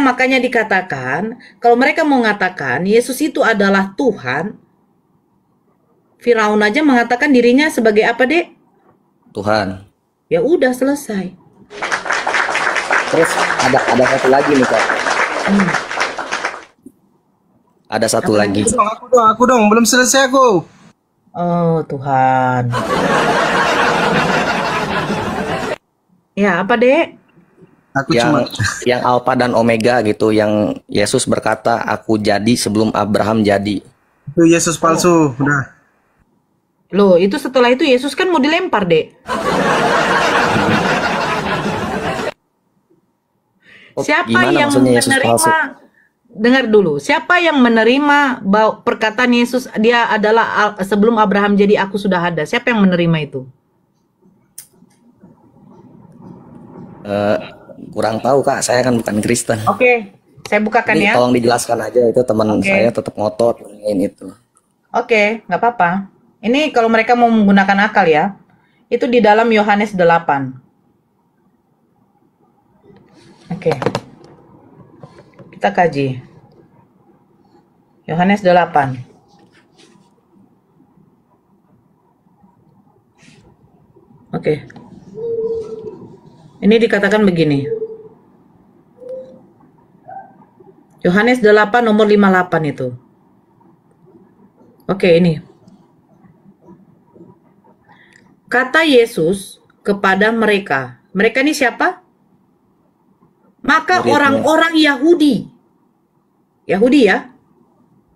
makanya dikatakan, kalau mereka mau mengatakan Yesus itu adalah Tuhan, Firaun aja mengatakan dirinya sebagai apa, Dek? Tuhan. Ya udah selesai. Terus ada satu lagi nih Kak. Hmm. Ada satu Apa lagi. lagi? Aku dong, belum selesai aku. Oh Tuhan. Ya apa, Dek? Aku cuma Yang Alfa dan Omega gitu, yang Yesus berkata, aku jadi sebelum Abraham jadi. itu Yesus palsu, udah. Loh, itu setelah itu Yesus kan mau dilempar, Dek. Siapa Gimana yang maksudnya Yesus palsu? menerima? Dengar dulu, siapa yang menerima perkataan Yesus dia adalah sebelum Abraham jadi aku sudah ada? Siapa yang menerima itu? Kurang tahu Kak, saya kan bukan Kristen. Oke, saya bukakan Ini ya. tolong dijelaskan aja, itu teman Oke. saya tetap ngotot ingin itu. Oke, nggak apa-apa. Ini kalau mereka mau menggunakan akal ya. Itu di dalam Yohanes 8. Oke. Kita kaji. Yohanes 8. Oke. Ini dikatakan begini. Yohanes 8 nomor 58 itu. Oke, ini. Kata Yesus kepada mereka. Mereka ini siapa? Maka Muridnya. orang-orang Yahudi. Yahudi ya?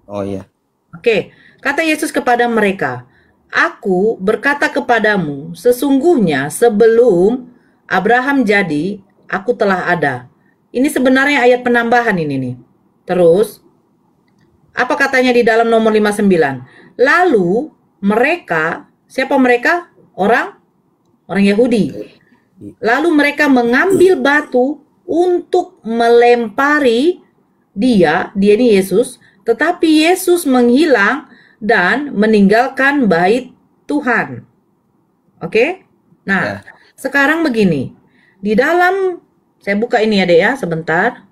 Oh iya. Oke, kata Yesus kepada mereka, aku berkata kepadamu, sesungguhnya sebelum Abraham jadi, aku telah ada. Ini sebenarnya ayat penambahan ini nih. Terus, apa katanya di dalam nomor 59? Lalu mereka, siapa mereka? Orang Yahudi. Lalu mereka mengambil batu untuk melempari dia ini Yesus, tetapi Yesus menghilang dan meninggalkan bait Tuhan. Oke? Nah, sekarang begini. Di dalam, saya buka ini ya Dek ya, sebentar.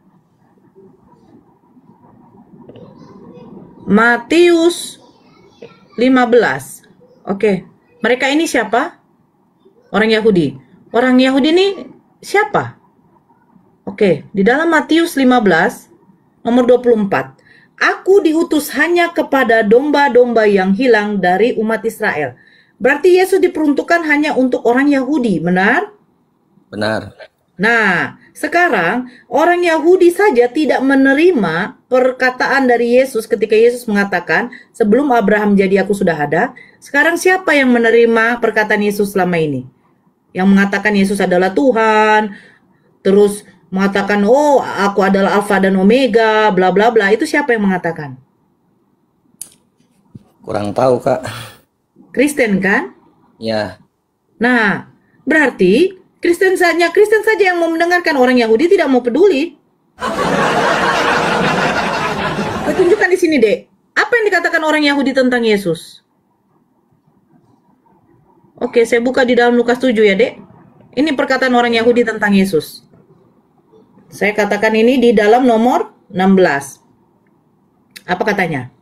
Matius 15. Oke. Mereka ini siapa? Orang Yahudi. Orang Yahudi ini siapa? Oke, di dalam Matius 15 nomor 24. Aku diutus hanya kepada domba-domba yang hilang dari umat Israel. Berarti Yesus diperuntukkan hanya untuk orang Yahudi, benar? Benar. Nah, sekarang orang Yahudi saja tidak menerima perkataan dari Yesus ketika Yesus mengatakan, sebelum Abraham jadi aku sudah ada. Sekarang siapa yang menerima perkataan Yesus selama ini? Yang mengatakan Yesus adalah Tuhan, terus mengatakan, oh aku adalah Alfa dan Omega, bla bla bla. Itu siapa yang mengatakan? Kurang tahu Kak. Kristen kan? Ya. Nah, berarti Kristen saja yang mau mendengarkan, orang Yahudi tidak mau peduli. Saya tunjukkan di sini, Dek. Apa yang dikatakan orang Yahudi tentang Yesus? Oke, saya buka di dalam Lukas 7 ya, Dek. Ini perkataan orang Yahudi tentang Yesus. Saya katakan ini di dalam nomor 16. Apa katanya?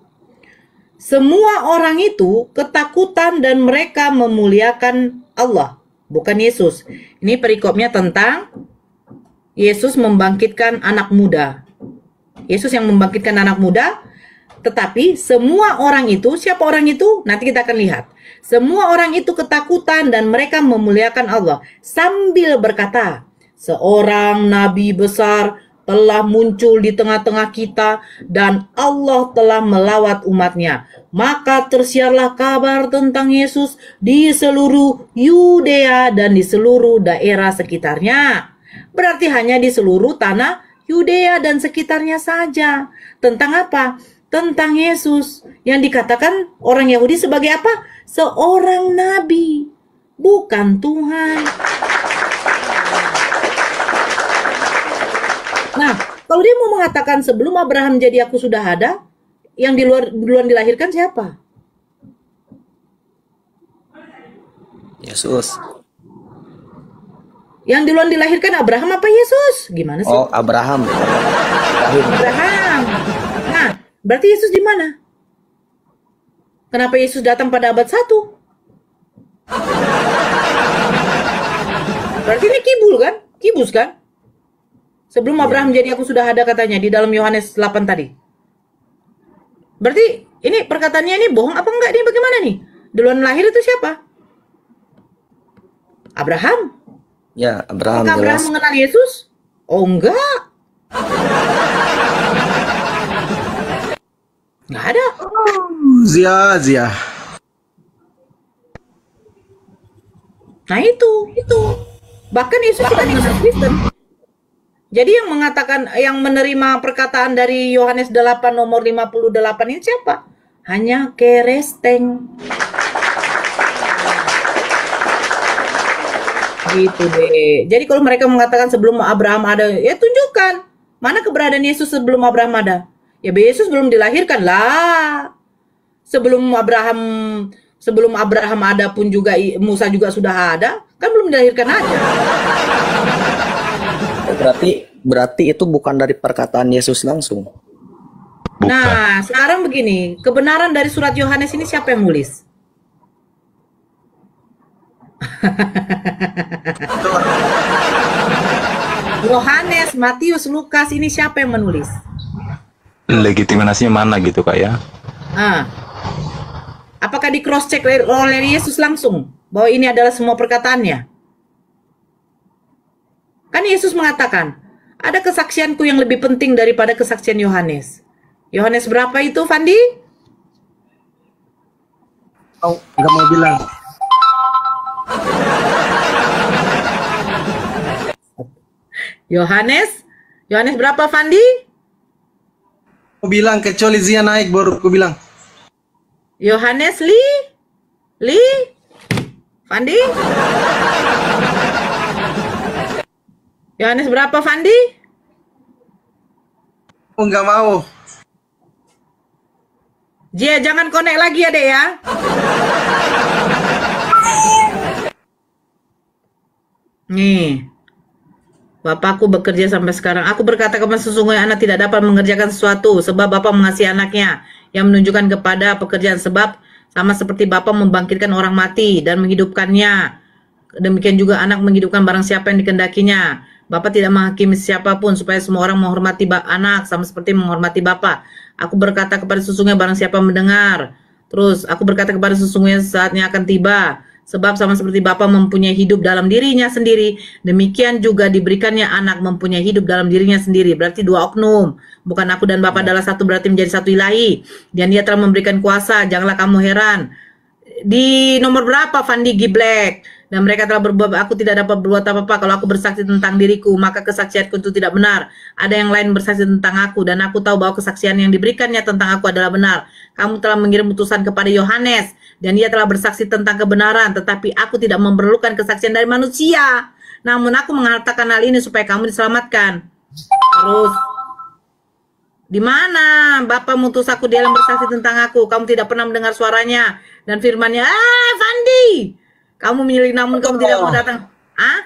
Semua orang itu ketakutan dan mereka memuliakan Allah, bukan Yesus. Ini perikopnya tentang Yesus membangkitkan anak muda. Yesus yang membangkitkan anak muda, tetapi semua orang itu, siapa orang itu? Nanti kita akan lihat. Semua orang itu ketakutan dan mereka memuliakan Allah sambil berkata, seorang nabi besar telah muncul di tengah-tengah kita dan Allah telah melawat umatnya. Maka tersiarlah kabar tentang Yesus di seluruh Yudea dan di seluruh daerah sekitarnya. Berarti hanya di seluruh tanah Yudea dan sekitarnya saja. Tentang apa? Tentang Yesus yang dikatakan orang Yahudi sebagai apa? Seorang nabi, bukan Tuhan. Nah, kalau dia mau mengatakan sebelum Abraham jadi aku sudah ada, yang duluan dilahirkan siapa? Yesus. Yang duluan dilahirkan Abraham apa Yesus? Gimana sih? Oh, Abraham. Abraham. Nah, berarti Yesus di mana? Kenapa Yesus datang pada abad 1? Berarti ini kibul kan? Kibus kan? Sebelum Abraham jadi aku sudah ada katanya di dalam Yohanes 8 tadi. Berarti ini perkataannya ini bohong apa enggak nih? Bagaimana nih? Duluan lahir itu siapa? Abraham. Ya, Abraham Apakah Abraham jelas. mengenal Yesus? Oh enggak. Enggak ada. Zia. Nah itu. Bahkan Yesus tidak mengenal Kristen. Jadi yang mengatakan, yang menerima perkataan dari Yohanes 8 nomor 58 ini siapa? Hanya keresteng. Gitu deh. Jadi kalau mereka mengatakan sebelum Abraham ada, ya tunjukkan. Mana keberadaan Yesus sebelum Abraham ada? Ya Yesus belum dilahirkan lah. Sebelum Abraham ada pun juga Musa juga sudah ada. Kan belum dilahirkan aja. Berarti itu bukan dari perkataan Yesus langsung. Bukan. Nah, sekarang begini, kebenaran dari surat Yohanes ini siapa yang nulis? Yohanes, Matius, Lukas ini siapa yang menulis? Legitimasinya mana gitu Kak ya? Ah. Apakah di cross check oleh Yesus langsung bahwa ini adalah semua perkataannya? Kan Yesus mengatakan, ada kesaksianku yang lebih penting daripada kesaksian Yohanes. Yohanes berapa itu, Fandi? Oh, nggak mau bilang. Yohanes berapa, Fandi? Aku bilang kecuali Zia naik baru aku bilang. Yohanes Fandi? Yohanes berapa, Fandi? Oh, nggak mau. Jia, jangan connect lagi ya, Dek ya. Nih. Bapakku bekerja sampai sekarang. Aku berkata kepada sesungguhnya anak tidak dapat mengerjakan sesuatu sebab Bapa mengasihi anaknya yang menunjukkan kepada pekerjaan sebab sama seperti Bapa membangkitkan orang mati dan menghidupkannya. Demikian juga anak menghidupkan barang siapa yang dikehendakinya. Bapa tidak menghakimi siapapun supaya semua orang menghormati anak sama seperti menghormati Bapa. Aku berkata kepada sesungguhnya barang siapa mendengar. Terus aku berkata kepada sesungguhnya saatnya akan tiba. Sebab sama seperti Bapa mempunyai hidup dalam dirinya sendiri, demikian juga diberikannya anak mempunyai hidup dalam dirinya sendiri. Berarti dua oknum. Bukan aku dan Bapa adalah satu, berarti menjadi satu ilahi. Dan dia telah memberikan kuasa, janganlah kamu heran. Di nomor berapa, Fandi Giblek? Dan mereka telah berbuat, aku tidak dapat berbuat apa-apa kalau aku bersaksi tentang diriku, maka kesaksianku itu tidak benar. Ada yang lain bersaksi tentang aku, dan aku tahu bahwa kesaksian yang diberikannya tentang aku adalah benar. Kamu telah mengirim utusan kepada Yohanes, dan dia telah bersaksi tentang kebenaran, tetapi aku tidak memerlukan kesaksian dari manusia. Namun aku mengatakan hal ini supaya kamu diselamatkan. Terus, di mana Bapa mutus aku, dia yang bersaksi tentang aku. Kamu tidak pernah mendengar suaranya dan firman-Nya. Fandi, kamu menyelidik namun kamu tidak mau datang.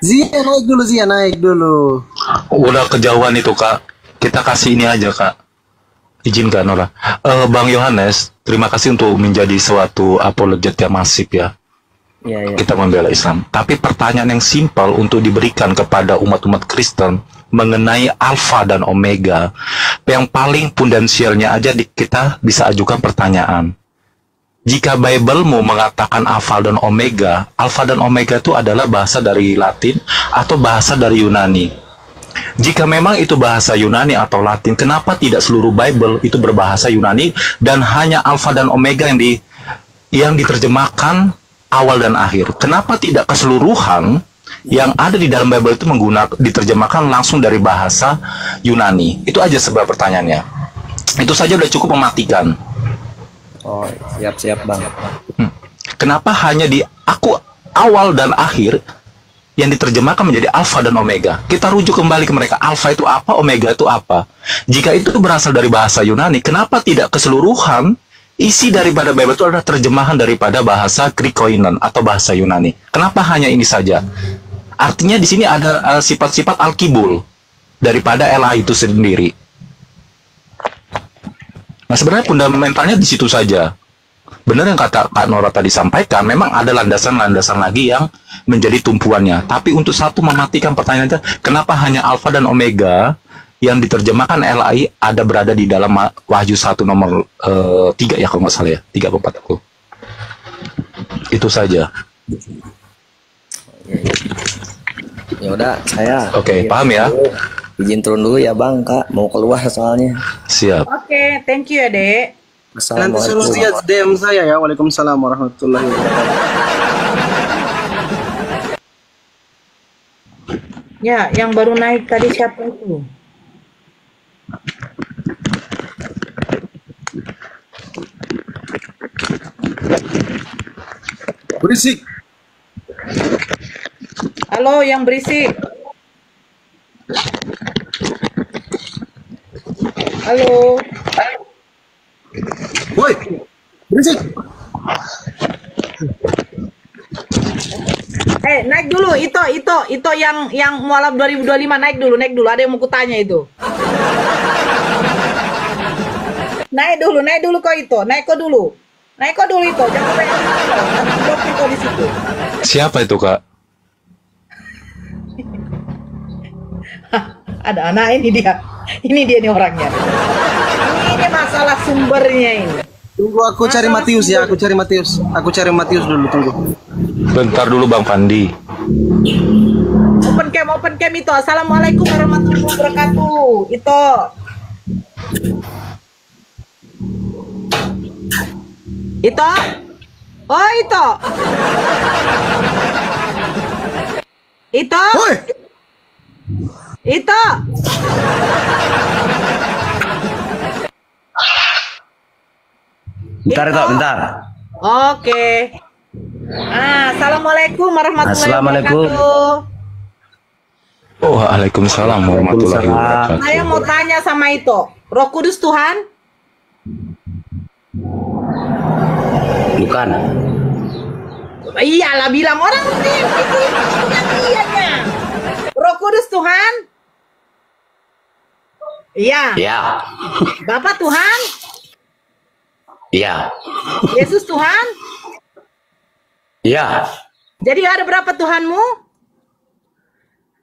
Zia naik dulu. Udah kejauhan itu Kak. Kita kasih ini aja Kak. Izinkan Nora. Bang Yohanes, terima kasih untuk menjadi suatu apologet yang masif ya. Iya. Kita membela Islam. Tapi pertanyaan yang simpel untuk diberikan kepada umat-umat Kristen mengenai Alfa dan Omega, yang paling pundensialnya aja kita bisa ajukan pertanyaan. Jika Bible-mu mengatakan Alfa dan Omega itu adalah bahasa dari Latin atau bahasa dari Yunani. Jika memang itu bahasa Yunani atau Latin, kenapa tidak seluruh Bible itu berbahasa Yunani dan hanya Alfa dan Omega yang diterjemahkan awal dan akhir? Kenapa tidak keseluruhan yang ada di dalam Bible itu diterjemahkan langsung dari bahasa Yunani? Itu aja sebab pertanyaannya. Itu saja udah cukup mematikan. Oh, siap Bang. Kenapa hanya di aku awal dan akhir yang diterjemahkan menjadi Alfa dan Omega? Kita rujuk kembali ke mereka. Alfa itu apa? Omega itu apa? Jika itu berasal dari bahasa Yunani, kenapa tidak keseluruhan isi daripada Bible itu adalah terjemahan daripada bahasa Greek Koinon atau bahasa Yunani? Kenapa hanya ini saja? artinya di sini ada sifat-sifat al-kibul daripada Ella itu sendiri. Nah, sebenarnya fundamentalnya di situ saja. Benar yang kata Kak Nora tadi sampaikan, memang ada landasan-landasan lagi yang menjadi tumpuannya. Tapi untuk satu mematikan pertanyaannya, kenapa hanya alfa dan omega yang diterjemahkan LAI ada berada di dalam Wahyu 1 nomor 3 ya kalau nggak salah ya, 3 atau 4 aku. Itu saja. Ya udah, saya. Oke, paham ya? Izin turun dulu ya Bang, Kak. Mau keluar soalnya. Siap. Oke, thank you ya, Dek. Nanti suruh lihat DM saya ya. Waalaikumsalam warahmatullahi wabarakatuh. Ya, yang baru naik tadi siapa itu? Berisik. Halo, yang berisik. Halo. Woi, berisik. Naik dulu, itu yang mualaf 2025 naik dulu. Ada yang mau kutanya itu. Naik dulu kok itu. Naik kok dulu itu. Jangan banyak nanti blokir kok di situ. Siapa itu, Kak? Ada anak ini dia nih orangnya. Ini masalah sumbernya ini. Tunggu aku cari Matius ya. Aku cari Matius dulu, tunggu. Bentar dulu Bang Pandi. Open cam itu. Assalamualaikum warahmatullahi wabarakatuh. Itu. Oh, itu. Woi. Itu. Bentar. Oke. Assalamualaikum warahmatullahi Assalamualaikum. wabarakatuh. Waalaikumsalam warahmatullahi wabarakatuh. Saya mau tanya sama itu. Roh Kudus Tuhan? Bukan. Iyalah bilang orang iya. Roh Kudus Tuhan? Iya. Ya. Bapak Tuhan? Ya. Yesus Tuhan? Ya. Jadi ada berapa Tuhanmu?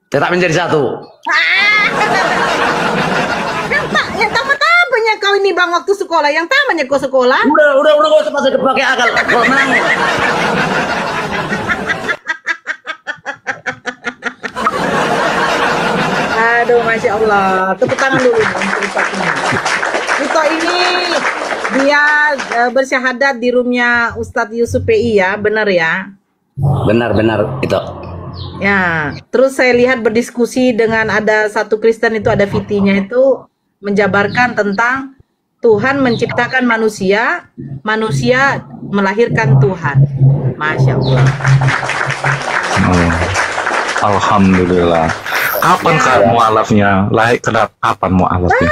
Tetap menjadi satu. Yang tamat-tamatnya kau ini Bang waktu sekolah. Yang tamatnya kau sekolah? Udah gak usah pakai akal. Kalau menang. Aduh, Masya Allah. Tepuk tangan dulu untuk Ustaz ini. Ustaz ini dia bersyahadat di roomnya Ustadz Yusuf PI ya, benar ya? Benar itu. Ya, terus saya lihat berdiskusi dengan ada satu Kristen itu, ada VT-nya itu menjabarkan tentang Tuhan menciptakan manusia, manusia melahirkan Tuhan. Masya Allah. Alhamdulillah. Kapan Ya. Kak mualafnya? Lahir kapan mualafnya?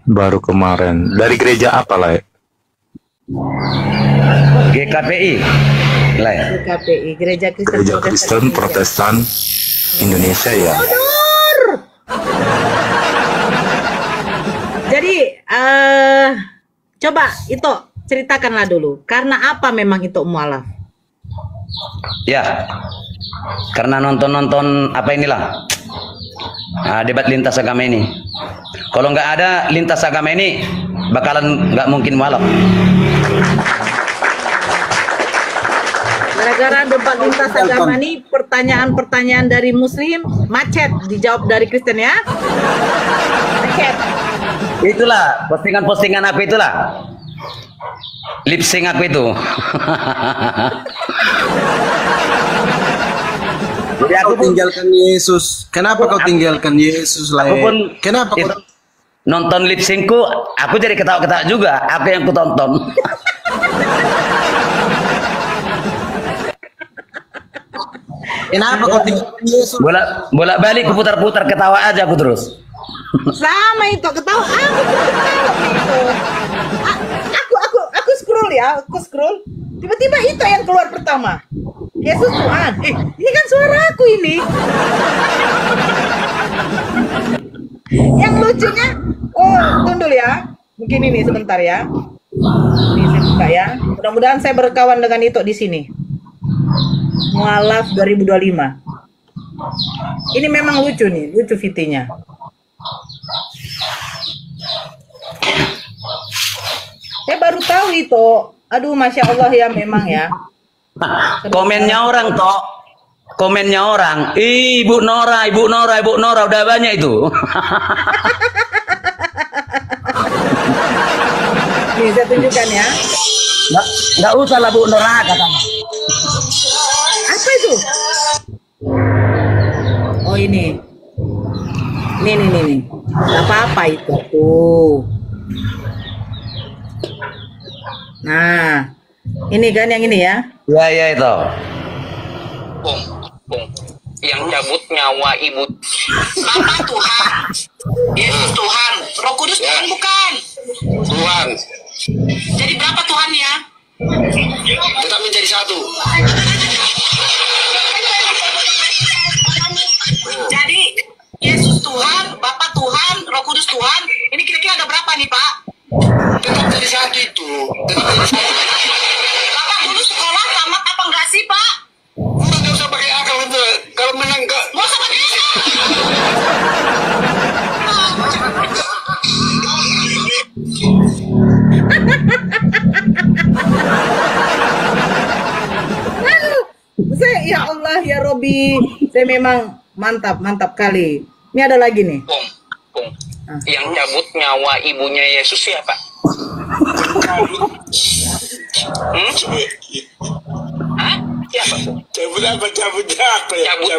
Baru kemarin. Dari gereja apa lah? GKPI. GKPI, Gereja Kristen Gereja Kristen Protestan Indonesia ya. Jadi coba itu ceritakanlah dulu. Karena apa memang itu mualaf? Ya. Karena nonton apa inilah. Debat lintas agama ini. Kalau nggak ada lintas agama ini, bakalan nggak mungkin mualaf. Gara-gara debat lintas agama ini, pertanyaan-pertanyaan dari Muslim macet, dijawab dari Kristen ya. Macet. Itulah postingan-postingan aku itulah. Lip sync aku itu. Jadi aku tinggalkan Yesus. Kenapa kau tinggalkan Yesus lah? Aku pun Kenapa kau nonton lip syncku, aku jadi ketawa-ketawa juga. Apa yang ku tonton? Kenapa kau tinggalkan Yesus? Bolak balik ku putar-putar ketawa aja aku terus. Sama itu ketawa. Aku scroll ya, aku scroll. Tiba-tiba itu yang keluar pertama. Yesus Tuhan. Ini kan suara aku ini. Yang lucunya, tunggu ya. Mungkin ini sebentar ya. Ini saya buka ya. Mudah-mudahan saya berkawan dengan Ito di sini. Mualaf 2025. Ini memang lucu nih, lucu VT-nya. Saya baru tahu itu. Aduh, Masya Allah ya memang ya. Komennya orang toh. Komennya orang. Ibu Nora, Ibu Nora, Ibu Nora udah banyak itu. Nih saya tunjukkan ya. Nggak usah lah Bu Nora katanya. Apa itu? Oh ini. Nih. Nggak apa-apa itu tuh. Nah, ini kan yang ini ya. Ya itu. Yang cabut nyawa ibu. Bapak Tuhan, Yesus Tuhan, Roh Kudus Tuhan bukan? Tuhan, Jadi berapa Tuhannya? tetap menjadi satu. Jadi Yesus Tuhan, Bapak Tuhan, Roh Kudus Tuhan. Ini kira-kira ada berapa nih Pak? Tetap jadi satu itu. Tetap jadi satu. Bapak dulu sekolah tamat apa enggak sih Pak? Udah nggak usah pakai akal itu. Kalau menang ke Mau sama dia? Saya ya Allah ya Robi, saya memang mantap kali. Ini ada lagi nih. Yang cabut nyawa ibunya Yesus siapa? Hah? Siapa? cabut apa ya? Cabut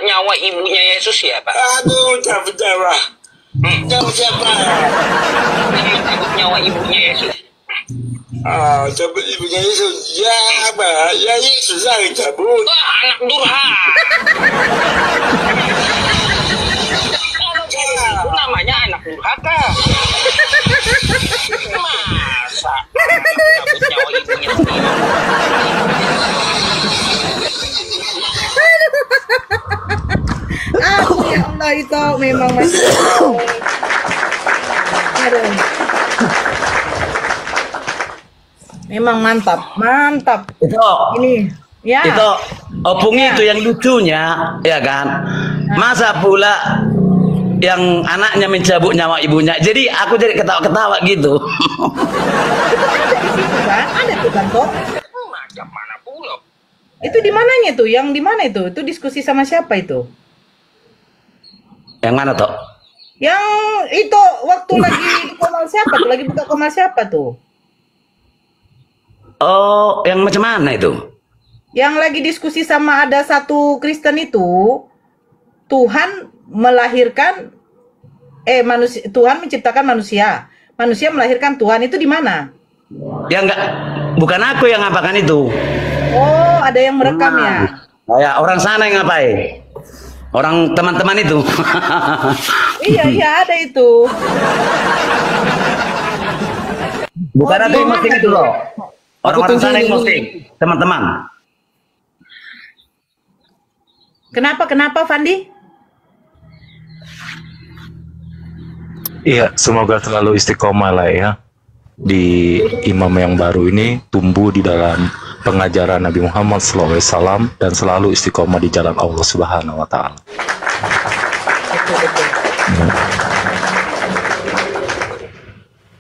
nyawa ibunya Yesus siapa? Aduh, cabut nyawa. Cabut siapa? Yang cabut nyawa ibunya Yesus. Cabut ibunya Yesus. Ya apa? Ya Yesus yang cabut. Wah, anak durhaka. Itu namanya anak durhaka. Masa cabut nyawa ibunya sendiri? Ya Allah itu memang masih. Aduh. Memang mantap. Itu. Ini ya. Itu opung itu yang lucunya, ya kan? Masa pula yang anaknya mencabut nyawa ibunya. Jadi aku jadi ketawa-ketawa gitu. Ada tuh kan toh. Macam mana pula? Itu di mananya tuh? Yang di mana itu? Itu diskusi sama siapa itu? Yang mana toh? Yang itu waktu lagi di komal siapa tuh? Lagi buka komal siapa tuh? Oh, yang macam mana itu? Yang lagi diskusi sama ada satu Kristen itu, Tuhan melahirkan manusia, Tuhan menciptakan manusia. Manusia melahirkan Tuhan, itu di mana? Ya enggak, bukan aku yang ngapakan itu. Oh, ada yang merekam ya. Ya, orang sana yang ngapain? Orang teman-teman itu. Iya, ada itu. Bukan aku yang posting itu loh. Orang-orang sana yang posting, teman-teman. Kenapa Fandi? Iya, semoga selalu istiqomah lah ya. Di imam yang baru ini tumbuh di dalam pengajaran Nabi Muhammad SAW dan selalu istiqomah di jalan Allah Subhanahu wa Ta'ala.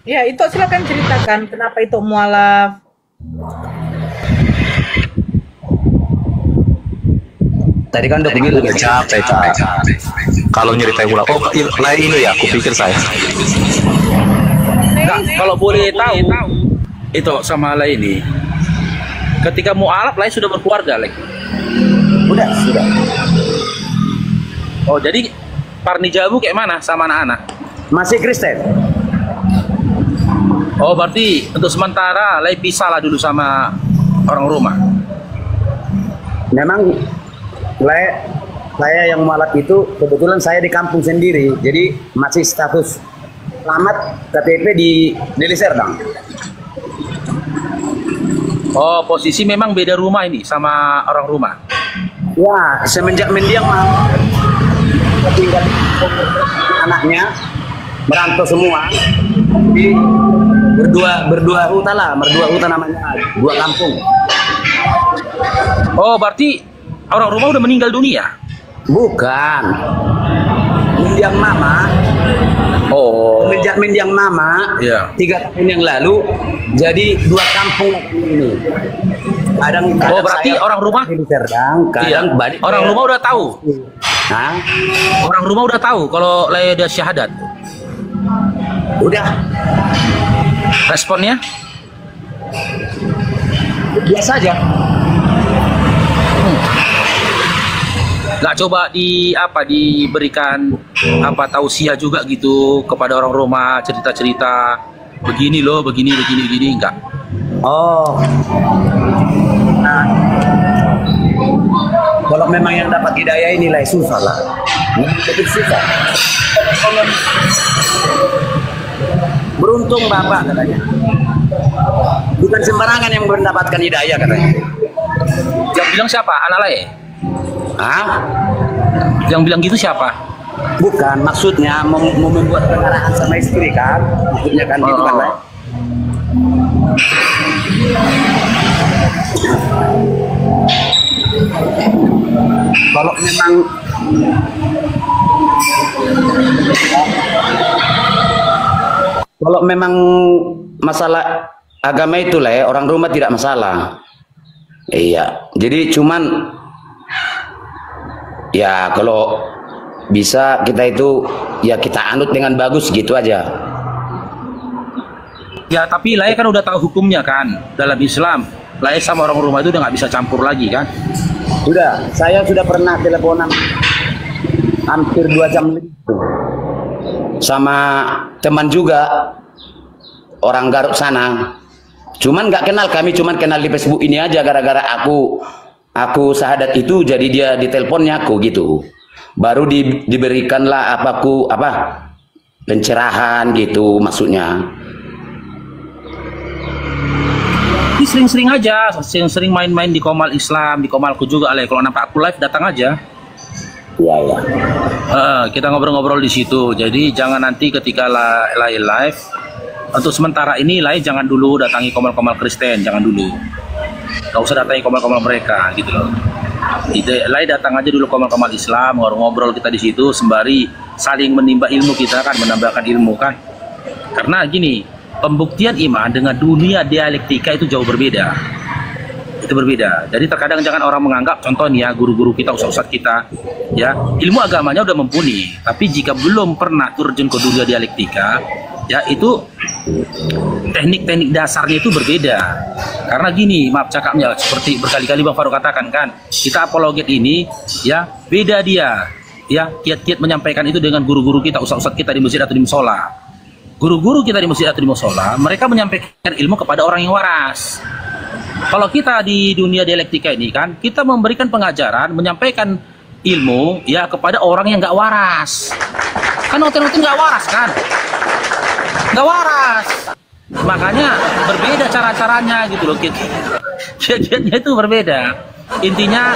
Ya, itu silakan ceritakan kenapa itu mualaf. Tadi kan udah begitu. Capek. Kalau nyeritain ulang, lain ini ya, aku pikir saya. Nah, kalau boleh tahu itu sama Lai ini, ketika mualaf Lai sudah berkeluarga, Lai? Sudah. Oh, jadi Parni Jabu kayak mana sama anak-anak? Masih Kristen. Oh, berarti untuk sementara Lai pisah lah dulu sama orang rumah. Memang saya yang mualaf itu kebetulan saya di kampung sendiri, jadi masih status selamat KTP di Deli Serdang. Oh, posisi memang beda rumah ini sama orang rumah. Ya, semenjak mendiang mah tinggal anaknya merantau semua. Jadi berdua hutan lah, berdua hutan namanya, dua kampung. Oh, berarti orang rumah udah meninggal dunia? Bukan. Mendiang mama. Oh. Semenjak mendiang mama, Iya. 3 tahun yang lalu, jadi dua kampung ini. Kadang Oh, berarti saya orang rumah? di Serdang, kadang balik Orang ke- rumah udah tahu. Hah? Orang rumah udah tahu kalau Lai ada syahadat. Udah, Responnya? biasa aja. Nggak coba diberikan tausiah juga gitu kepada orang rumah, cerita-cerita begini loh, begini enggak. Oh. Nah, kalau memang yang dapat hidayah ini lah susah lah. Lebih susah. Beruntung Bapak katanya. Bukan sembarangan yang mendapatkan hidayah katanya. Yang bilang siapa? Anak Lai? Hah? Yang bilang gitu siapa? Bukan, maksudnya mau membuat pengarahan sama istri kan? Maksudnya kan gitu kan, Lai? Kalau memang masalah agama itu lah ya, orang rumah tidak masalah. Iya, jadi cuman ya kalau bisa kita itu ya kita anut dengan bagus gitu aja. Ya, tapi Lai kan udah tahu hukumnya kan dalam Islam. Lai sama orang rumah itu udah nggak bisa campur lagi kan? Sudah, saya sudah pernah teleponan hampir 2 jam lebih sama teman juga orang Garut sana. Cuman nggak kenal, kami cuman kenal di Facebook ini aja, gara-gara aku syahadat itu jadi dia di teleponnya aku gitu. Baru diberikanlah pencerahan gitu maksudnya. Ini sering-sering aja, sering-sering main-main di Komal Islam, di Komalku juga Lai. Kalau nampak aku live datang aja. Iya, iya. Kita ngobrol-ngobrol di situ. Jadi jangan nanti ketika Lai live, untuk sementara ini Lai jangan dulu datangi Komal-Komal Kristen, jangan dulu. Gak usah datangi Komal-Komal mereka gitu loh. Lai datang aja dulu Komal-Komal Islam, ngobrol kita di situ sembari saling menimba ilmu kita kan, menambahkan ilmu kan. Karena gini, pembuktian iman dengan dunia dialektika itu jauh berbeda. Itu berbeda. Jadi terkadang jangan orang menganggap, contoh nih ya, guru-guru kita, ustaz-ustaz kita, ya, ilmu agamanya udah mumpuni, tapi jika belum pernah terjun ke dunia dialektika, ya itu teknik-teknik dasarnya itu berbeda. Karena gini, maaf cakapnya, seperti berkali-kali Bang Faruk katakan kan, kita apologet ini, ya, beda dia, ya, kiat-kiat menyampaikan itu dengan guru-guru kita, ustaz-ustaz kita di masjid atau di musola. Guru-guru kita di masjid atau di musola, mereka menyampaikan ilmu kepada orang yang waras. Kalau kita di dunia dialektika ini kan, kita memberikan pengajaran, menyampaikan ilmu ya kepada orang yang nggak waras. Kan hotel-hotel nggak waras kan? Nggak waras. Makanya berbeda cara-caranya gitu loh. Kiat-kiatnya itu berbeda. Intinya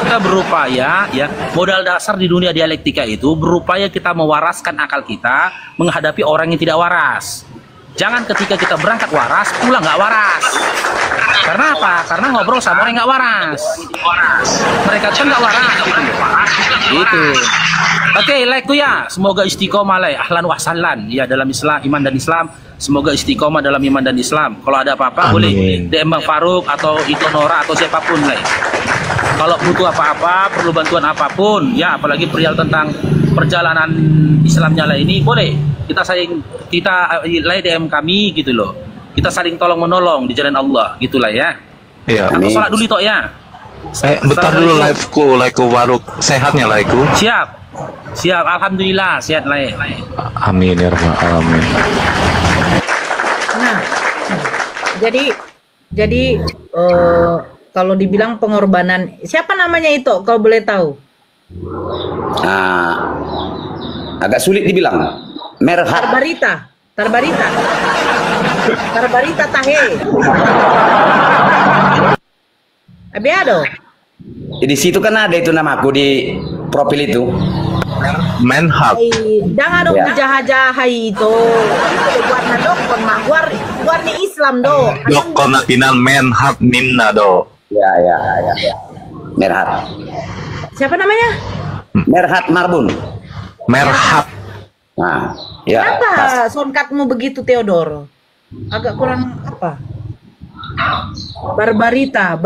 kita berupaya ya, modal dasar di dunia dialektika itu berupaya kita mewaraskan akal kita menghadapi orang yang tidak waras. Jangan ketika kita berangkat waras, pulang nggak waras. Karena apa? Karena ngobrol sama orang yang nggak waras. Mereka kan nggak waras. Gitu. Oke, like ya. Semoga istiqomah lah. Ahlan wa sahlan. Ya, dalam Islam, iman dan Islam. Semoga istiqomah dalam iman dan Islam. Kalau ada apa-apa boleh DM Bang Faruk atau Ito Nora atau siapapun lah. Kalau butuh apa-apa, perlu bantuan apapun, ya apalagi perihal tentang perjalanan Islamnya lah ini, boleh. Kita lay DM kami gitu loh. Kita saling tolong menolong di jalan Allah gitulah ya. Iya. Atau sholat dulu toh ya. Bentar dulu liveku Faruk. Sehatnya liveku? Siap. Alhamdulillah sehat lah. Amin ya rabbal alamin. Nah, jadi kalau dibilang pengorbanan, siapa namanya itu? Kalau boleh tahu? Agak sulit dibilang. Merhat. Tarbarita Tahe. Abiado. Di situ kan ada itu namaku di profil itu. Menhat. Jangan dong Ya. jaha-jaha itu. Itu buat nadokon mak. Guar ni Islam do. Dok kona pinal menhat minna do. Ya. Merhat. Siapa namanya? Merhat Marbun. Merhat. Nah, ya. Kenapa pas. sonkatmu begitu Theodor? Agak kurang apa? Barbarita.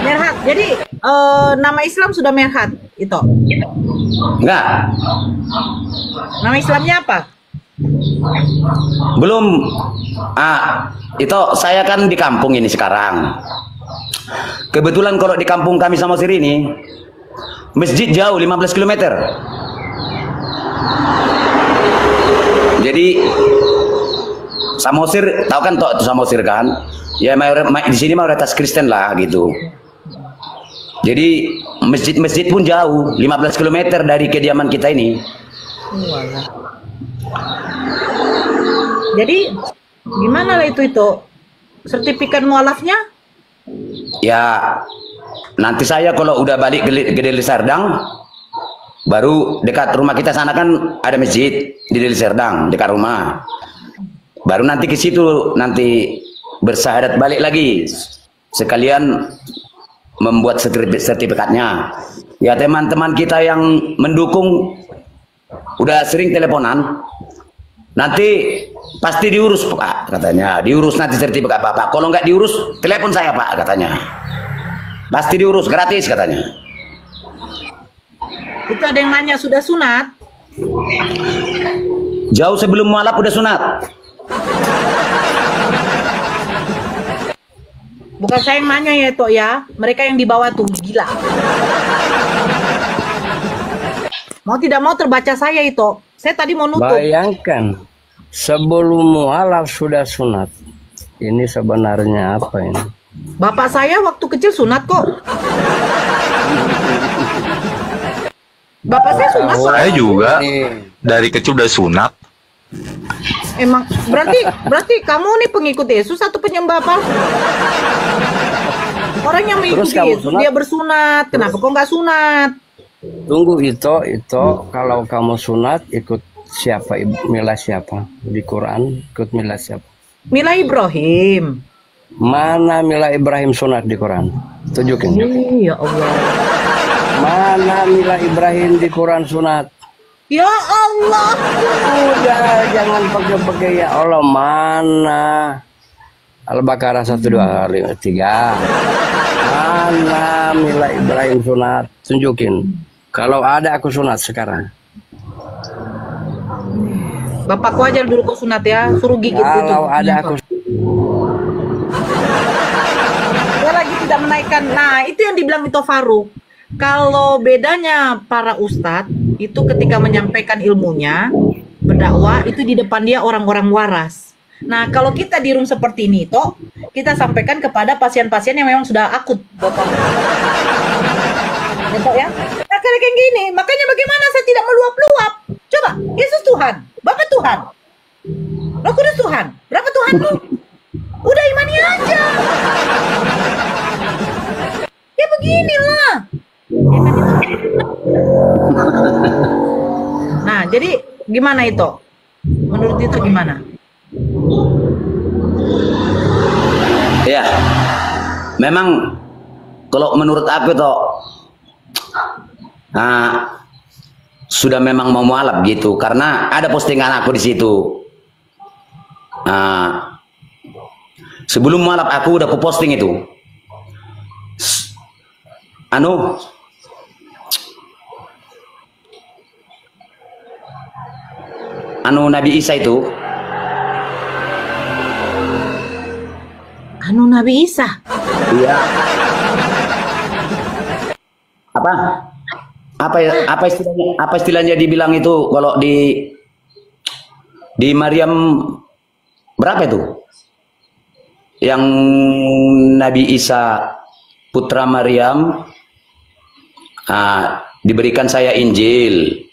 Merhat. Jadi nama Islam sudah Merhat itu. Enggak. Nama Islamnya apa? Belum. Itu saya kan di kampung ini sekarang. Kebetulan kalau di kampung kami Samosir ini masjid jauh 15 km. Jadi Samosir, tahu kan toh itu Samosir kan? Ya di sini mayoritas Kristen lah gitu. Jadi masjid-masjid pun jauh, 15 km dari kediaman kita ini. Jadi gimana lah itu? Sertifikat mualafnya? Ya, nanti saya kalau udah balik ke Deli Serdang, baru dekat rumah kita sana kan ada masjid di Deli Serdang dekat rumah. Baru nanti ke situ nanti bersyahadat balik lagi, sekalian membuat sertifikatnya. Ya teman-teman kita yang mendukung udah sering teleponan. Nanti pasti diurus Pak, katanya. Diurus nanti sertifikat Bapak. Kalau nggak diurus, telepon saya Pak, katanya. Pasti diurus, gratis katanya. Itu ada yang nanya sudah sunat? Jauh sebelum mualaf udah sunat. Bukan saya yang nanya ya Tok ya. Mereka yang di bawah tuh gila. Mau tidak mau terbaca saya itu. Saya tadi mau nutup. Bayangkan sebelum mualaf sudah sunat. Ini sebenarnya apa ini? Bapak saya waktu kecil sunat kok. Bapak saya sunat kok. Saya juga dari kecil udah sunat. Emang berarti kamu nih pengikut Yesus atau penyembah apa? Orang yang mengikuti Terus kamu Yesus sunat? dia bersunat. Kenapa kok nggak sunat? Tunggu itu kalau kamu sunat ikut siapa, milah siapa di Quran, ikut milah siapa? Mila Ibrahim. Mana milah Ibrahim sunat di Quran? Tunjukin. Ya Allah. Mana milah Ibrahim di Quran sunat? Ya Allah. Udah jangan pakai ya Allah, mana? Al-Baqarah 123. Mana milah Ibrahim sunat? Tunjukin. Kalau ada aku sunat sekarang. Bapakku aja dulu kok sunat ya, suruh gigit itu. Kalau ada aku Dia lagi tidak menaikkan. Nah, itu yang dibilang itu Faruk. Kalau bedanya para ustadz itu ketika menyampaikan ilmunya, berdakwah itu di depan dia orang-orang waras. Nah, kalau kita di room seperti ini toh, kita sampaikan kepada pasien-pasien yang memang sudah akut, Bapak. Betul ya? Nah, kayak gini, makanya bagaimana saya tidak meluap-luap? Coba, Yesus Tuhan, Bapak Tuhan, Roh Kudus Tuhan, berapa Tuhanmu? Udah imani aja. Ya beginilah. Nah, jadi gimana itu? Menurut itu gimana? Ya, memang kalau menurut aku toh sudah memang mau mualaf gitu, karena ada postingan aku di situ. Sebelum mualaf aku udah aku posting itu. Nabi Isa itu. Nabi Isa. Iya. Apa istilahnya dibilang itu kalau di Maryam berapa itu? Yang Nabi Isa putra Maryam diberikan saya Injil.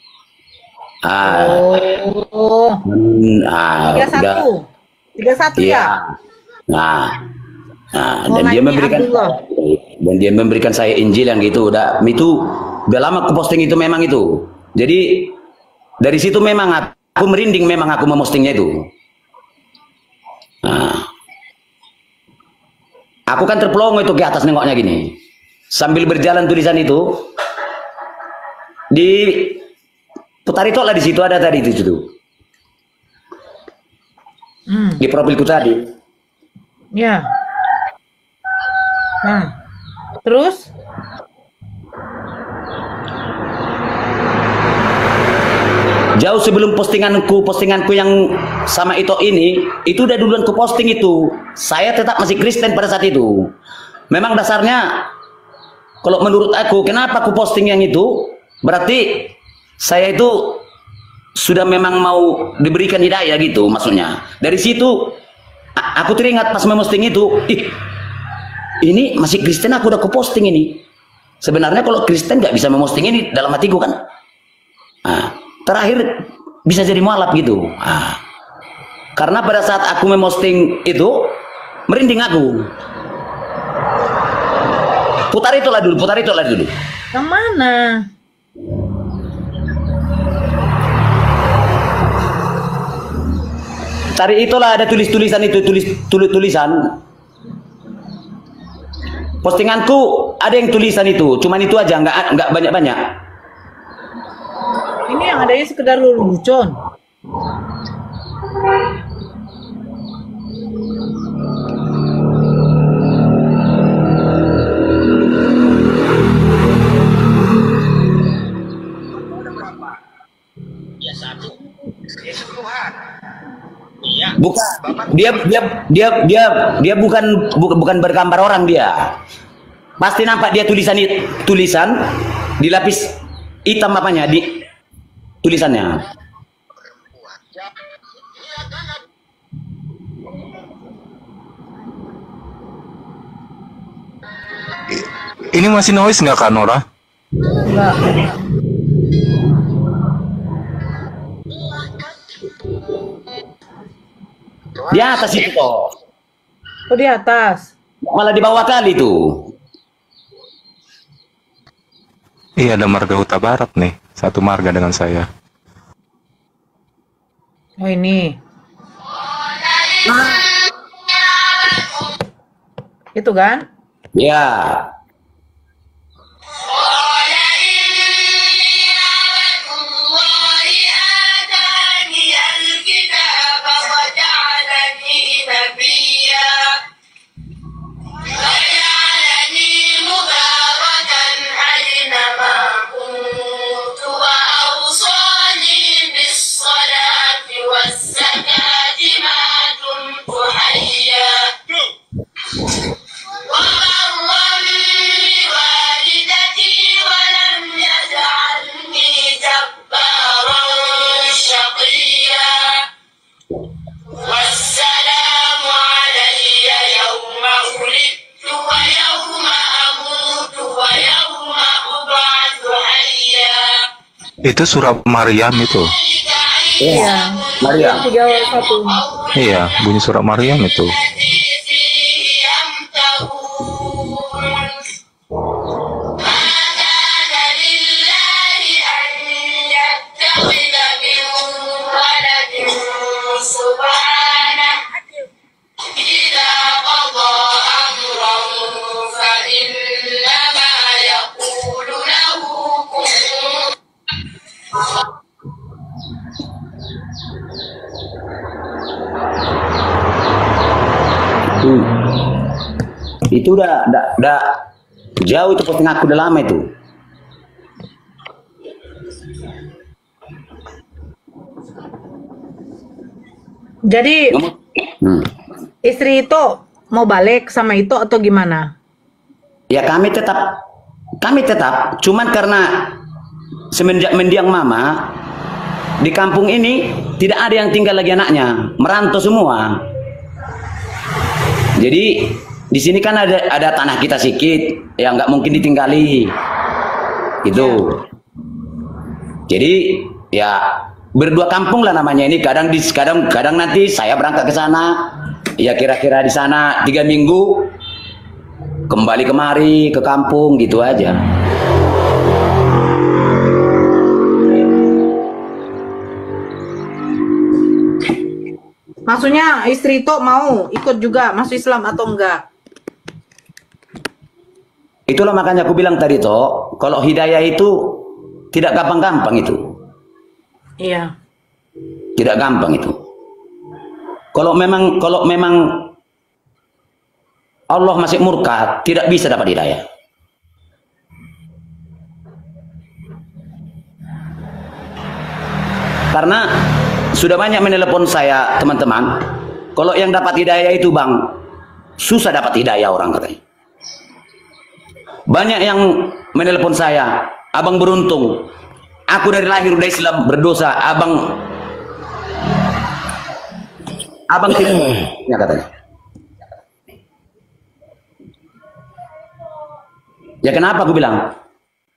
31 iya. ya? Nah, Nah, dan dia memberikan saya Injil yang gitu. Udah lama aku posting itu memang itu. Jadi dari situ memang aku merinding, memang aku memostingnya itu. Nah, aku kan terpelongo itu ke atas nengoknya gini. Sambil berjalan tulisan itu di putar itu lah, di situ ada tadi itu. Di profilku tadi. Ya. Nah, terus? Jauh sebelum postinganku yang sama ini, itu udah duluan ku posting itu. Saya tetap masih Kristen pada saat itu. Memang dasarnya, kalau menurut aku, kenapa aku posting yang itu? Berarti saya itu sudah memang mau diberikan hidayah gitu, maksudnya. Dari situ, aku teringat pas memposting itu, ini masih Kristen, aku udah ku posting ini. Sebenarnya kalau Kristen nggak bisa memposting ini dalam hatiku kan. Nah, terakhir bisa jadi mualaf gitu. Nah, karena pada saat aku memposting itu merinding aku. Putar itulah dulu. Yang mana? Tadi itulah ada tulisan itu, tulisan. Postinganku ada yang tulisan itu, cuman itu aja, nggak banyak-banyak. Ini yang adanya sekedar lelucon. Ya satu, Yesus Tuhan. Bukan, dia bukan bergambar orang dia. Pasti nampak dia tulisan dilapis hitam apanya di tulisannya. Ini masih noise nggak Kak Nora? Enggak. Di atas itu toh. Oh, di atas. Malah di bawah kali tuh. Iya, ada marga Huta Barat nih. Satu marga dengan saya. Oh, ini. Itu kan? Ya. Itu surat Maryam itu. Iya. Maryam. 3:1. Iya, bunyi surat Maryam itu. Itu udah jauh itu posting aku, udah lama itu. Jadi istri itu mau balik sama itu atau gimana? Ya kami tetap, cuman karena semenjak mendiang mama di kampung ini tidak ada yang tinggal lagi anaknya, merantau semua. Jadi di sini kan ada tanah kita sedikit, yang nggak mungkin ditinggali, gitu. Jadi ya berdua kampung lah namanya ini. Kadang nanti saya berangkat ke sana, ya kira-kira di sana 3 minggu, kembali kemari ke kampung gitu aja. Maksudnya istri Tok mau ikut juga masuk Islam atau enggak? Itulah makanya aku bilang tadi Tok, kalau hidayah itu tidak gampang-gampang itu. Iya. Tidak gampang itu. Kalau memang Allah masih murka, tidak bisa dapat hidayah. Karena sudah banyak menelepon saya teman-teman, kalau yang dapat hidayah itu Bang, susah dapat hidayah orang katanya. Banyak yang menelepon saya, abang beruntung, aku dari lahir udah Islam berdosa, abang tidak, ya katanya. Ya kenapa aku bilang?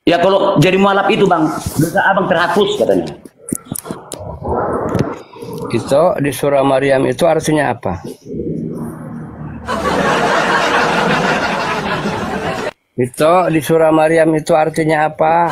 Ya kalau jadi mualaf itu Bang, dosa abang terhapus katanya. Itu di surah Maryam itu artinya apa? Itu di surah Maryam itu artinya apa?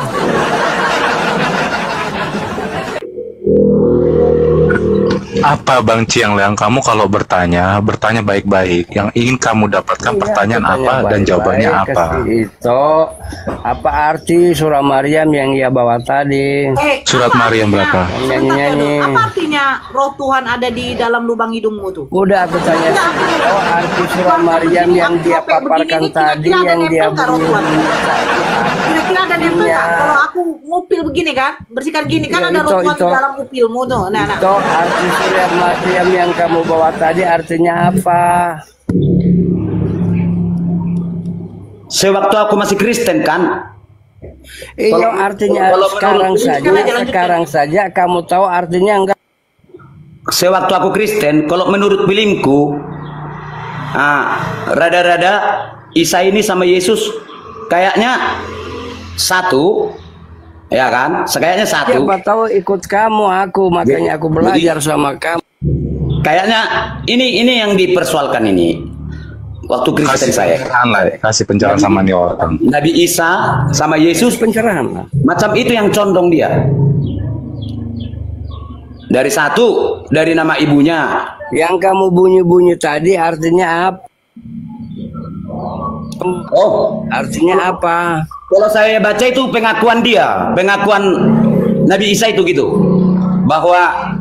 Apa Bang Ciang Leang, kamu kalau bertanya baik-baik. Yang ingin kamu dapatkan pertanyaan apa dan jawabannya apa? Itu apa arti surah Maryam yang ia bawa tadi? Surat Maryam berapa? Nyanyi-nyanyi. Apa artinya roh Tuhan ada di dalam lubang hidungmu tuh? Udah aku tanya. Oh, arti surah Maryam yang dia paparkan tadi, yang dia bunyi. Kira-kira ada nempel nggak? Kalau aku ngupil begini kan, bersihkan gini kan ada roh Tuhan di dalam upilmu tuh. Nah. Itu arti surah Maryam yang kamu bawa tadi artinya apa? Sewaktu aku masih Kristen kan? Iya, artinya sekarang saja kamu tahu artinya enggak? Sewaktu aku Kristen, kalau menurut bilingku, rada-rada Isa ini sama Yesus kayaknya satu, ya kan? Kayaknya satu. Siapa tahu ikut kamu, makanya aku belajar sama kamu. Kayaknya ini yang dipersoalkan ini. Waktu Kristen kasih pencerahan sama nih orang. Nabi Isa sama Yesus pencerahan. Macam itu yang condong dia. Dari satu, dari nama ibunya. Yang kamu bunyi-bunyi tadi artinya apa? Oh, artinya apa? Kalau saya baca itu pengakuan dia, pengakuan Nabi Isa itu gitu, bahwa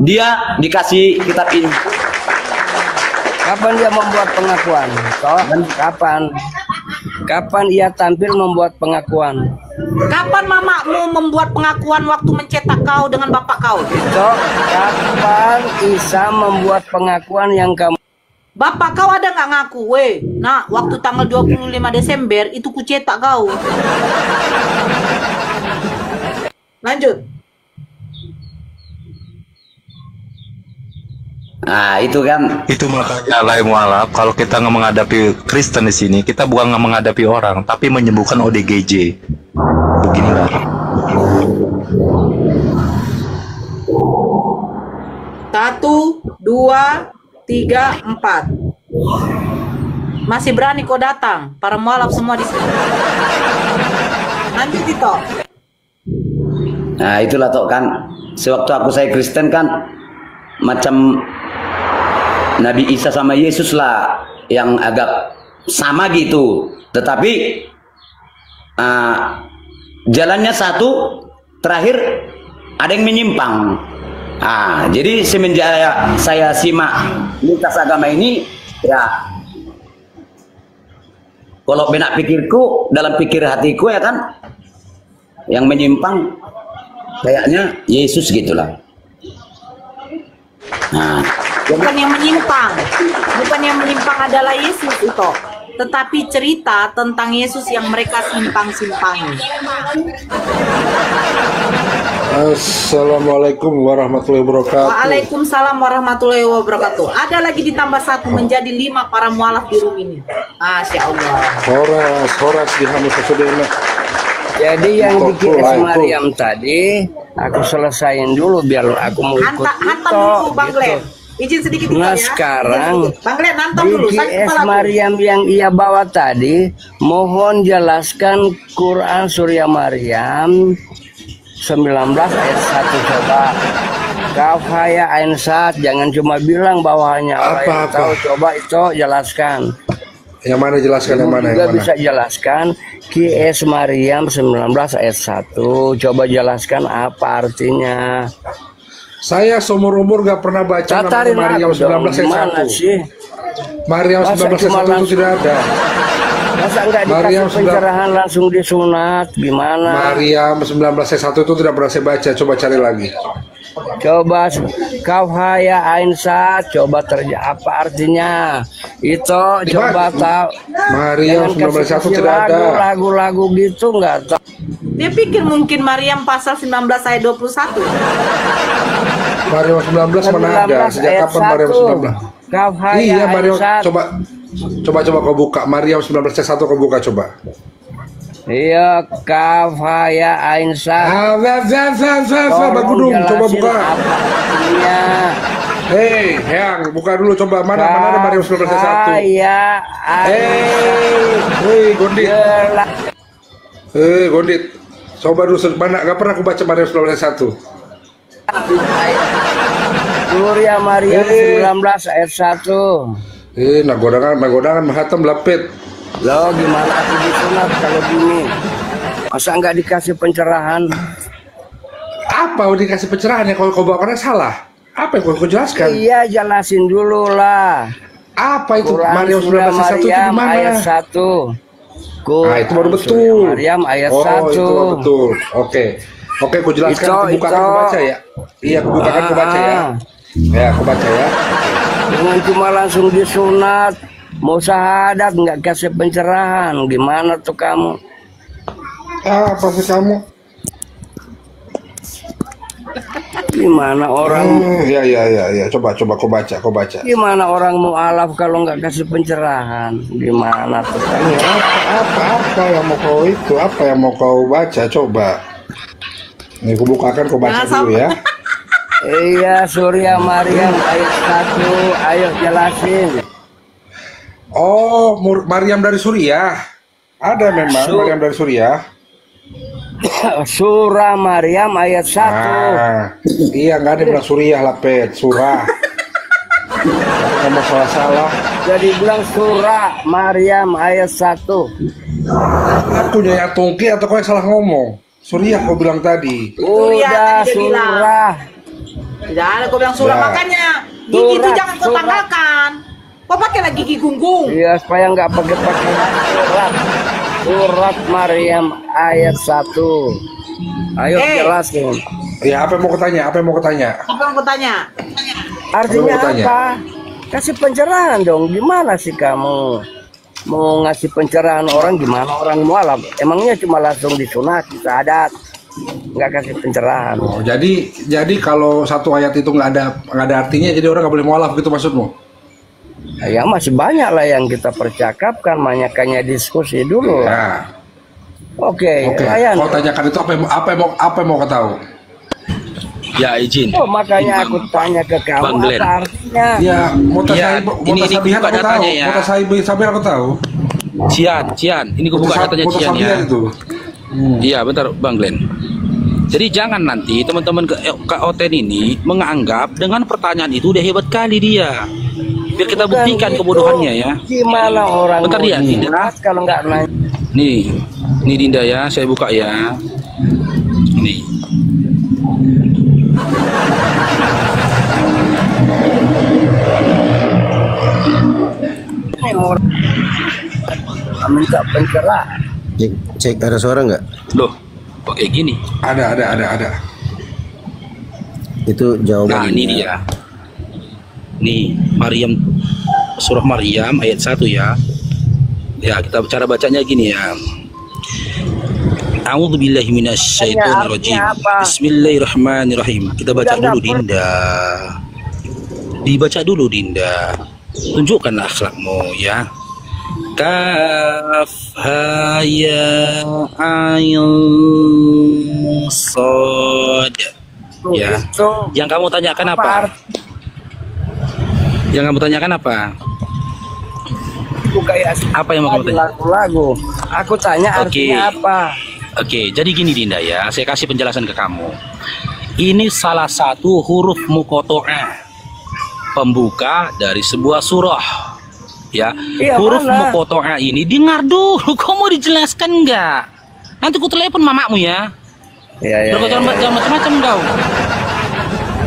dia dikasih kitab ini. Kapan dia membuat pengakuan? Kapan ia tampil membuat pengakuan? Kapan mamamu membuat pengakuan waktu mencetak kau dengan bapak kau? Kapan Isa membuat pengakuan yang kamu? Bapak kau ada nggak ngaku? Nah, waktu tanggal 25 Desember itu kucetak kau. Lanjut. Nah, itu kan. Itu makanya lain mualaf. Kalau kita nggak menghadapi Kristen di sini, kita bukan nggak menghadapi orang, tapi menyembuhkan ODGJ. Beginilah. Satu, dua, 3, 4. Masih berani kau datang? Para mualaf semua di sini. Lanjut itu. Nah, itulah toh kan. Sewaktu saya Kristen kan macam Nabi Isa sama Yesus lah yang agak sama gitu. Tetapi jalannya satu, terakhir ada yang menyimpang. Jadi semenjak saya simak lintas agama ini, ya kalau benak pikirku, dalam pikir hatiku ya kan, yang menyimpang kayaknya Yesus gitulah. Bukan yang menyimpang adalah Yesus itu, tetapi cerita tentang Yesus yang mereka simpang-simpangi. Assalamualaikum warahmatullahi wabarakatuh. Waalaikumsalam warahmatullahi wabarakatuh. Ada lagi ditambah 1 menjadi 5 para mualaf di room ini. Masya Allah. Horas di Hamus Sudena. Jadi yang di QS Maryam tadi aku selesain dulu biar aku mau ikut hantam dulu Bang Glenn. Izin sedikit Nah ya. sekarang Bang Glenn nonton di dulu. GS Maryam yang ia bawa tadi, mohon jelaskan Quran Surya Maryam 19 ayat 1 coba. Kafaya Ain Sad, jangan cuma bilang bahwa hanya Allah yang tahu. Coba itu jelaskan. Yang mana jelaskan yang mana? Juga bisa jelaskan QS Maryam 19 ayat 1. Coba jelaskan apa artinya. Saya seumur-umur gak pernah baca nama Maryam 19 ayat 1. Sih? Maryam 19 ayat 1 itu tidak ada. Masa enggak dikasih pencerahan langsung disunat? Gimana? Maryam 19 ayat 1 itu tidak pernah saya baca. Coba cari lagi. Coba Kafaya Ain Sad, coba apa artinya? Itu coba tahu. Maryam 19 ayat 1 tidak ada. Lagu-lagu gitu enggak tahu. Dia pikir mungkin Maryam pasal 19 ayat 21. Maryam 19 mana ada? Sejak kapan Maryam 19? Kafaya Iya Maryam, Ain Sad. coba kau buka Maryam 19 ayat 1 kau buka coba. Iya, Kafaya Ain Sad. Bagudung, coba buka. Hei, Yang, buka dulu coba mana ada Maryam 19 ayat 1. Hei, Gondit. Gondit. Coba dulu mana gak pernah aku baca Maryam 19 ayat 1. Surya Maryam 19 ayat 1. Nagodangan mahatam lapet. Loh gimana aku disunat kalau gini? Masa nggak dikasih pencerahan? Apa dikasih pencerahan ya? Kalau kau bawakannya salah. Apa yang kau jelaskan? Iya jelasin dulu lah. Apa itu Quran Maryam 19 ayat 1 itu di mana? Ayat 1. Nah itu baru betul. Maryam ayat 1. Itu baru betul. Oke, kau jelaskan. Aku bukakan aku baca ya. Iya, aku bukakan aku baca ya. Ya, aku baca ya. Jangan cuma langsung disunat. Mau syahadat nggak kasih pencerahan, gimana tuh kamu? Apa sih kamu? Gimana orang? Ya. Coba kau baca. Gimana orang mau alaf kalau nggak kasih pencerahan? Gimana tuh kamu? Apa yang mau kau itu? Apa yang mau kau baca? Coba. Nih, kau bukakan, kau baca dulu ya. Iya, Surya Maryam ayat 1. Ayo jelasin. Oh, Maryam dari Suriah. Ada memang Maryam dari Suriah. Surah Maryam ayat 1. Iya, nggak ada bilang Suriah lah, Pet. Surah. Kamu salah. Jadi bilang surah Maryam ayat 1. Aku nyanyi tungki atau kau yang salah ngomong? Suriah kau bilang tadi. Udah surah. Tidak ada kau bilang surah, makanya gigi itu jangan kau tanggalkan. Kok pakai lagi gigi gunggung? Iya, supaya nggak pakai surat. Surat Maryam ayat 1. Ayo jelasin. Ya, apa yang mau kutanya? Apa yang mau kutanya? Artinya apa? Kasih pencerahan dong. Gimana sih kamu? Mau ngasih pencerahan orang gimana? Orang mualaf. Emangnya cuma langsung disunat, syahadat. Nggak kasih pencerahan. Oh, jadi kalau satu ayat itu nggak ada artinya, jadi orang nggak boleh mualaf gitu maksudmu? Ya masih banyak lah yang kita percakapkan, makanya diskusi dulu. Ya. Oke. Kau tanyakan itu apa yang mau kau tahu? Ya izin. Oh makanya aku tanya ke kamu Bang Glenn. apa artinya? Ya, ini buka datanya ya. Mutasabih aku tahu. Cian, ini gue buka datanya Cian ya. Iya, bentar Bang Glenn. Jadi jangan nanti teman-teman ke Oten ini menganggap dengan pertanyaan itu udah hebat kali dia. Biar kita buktikan kebodohannya ya. Gimana orang bentar dia, Dinda. Kalau nggak nanya. Nih Dinda ya, saya buka ya. Nih. Minta pencerahan. Cek ada suara nggak? Loh, kok kayak gini? Ada. Itu jawabannya. Nah, ini dia. Nih, surah Maryam ayat 1 ya. Ya, kita cara bacanya gini ya. A'udzubillahi minasyaitonirrajim. Bismillahirrahmanirrahim. Kita baca dulu Dinda. Dibaca dulu Dinda. Tunjukkan akhlakmu ya. Kaf ha ya ayn sad. Ya. Yang kamu tanyakan apa? Yang kamu tanyakan apa? Kayak apa yang mau kamu tanya? Lagu-lagu. Aku tanya artinya apa? Oke, jadi gini Dinda ya, saya kasih penjelasan ke kamu. Ini salah satu huruf muqatta'ah, pembuka dari sebuah surah. Ya, Iya, huruf mana? muqatta'ah ini dengar dulu, kau mau dijelaskan nggak? Nanti ku telepon mamamu ya. Iya. Jangan macam-macam kau.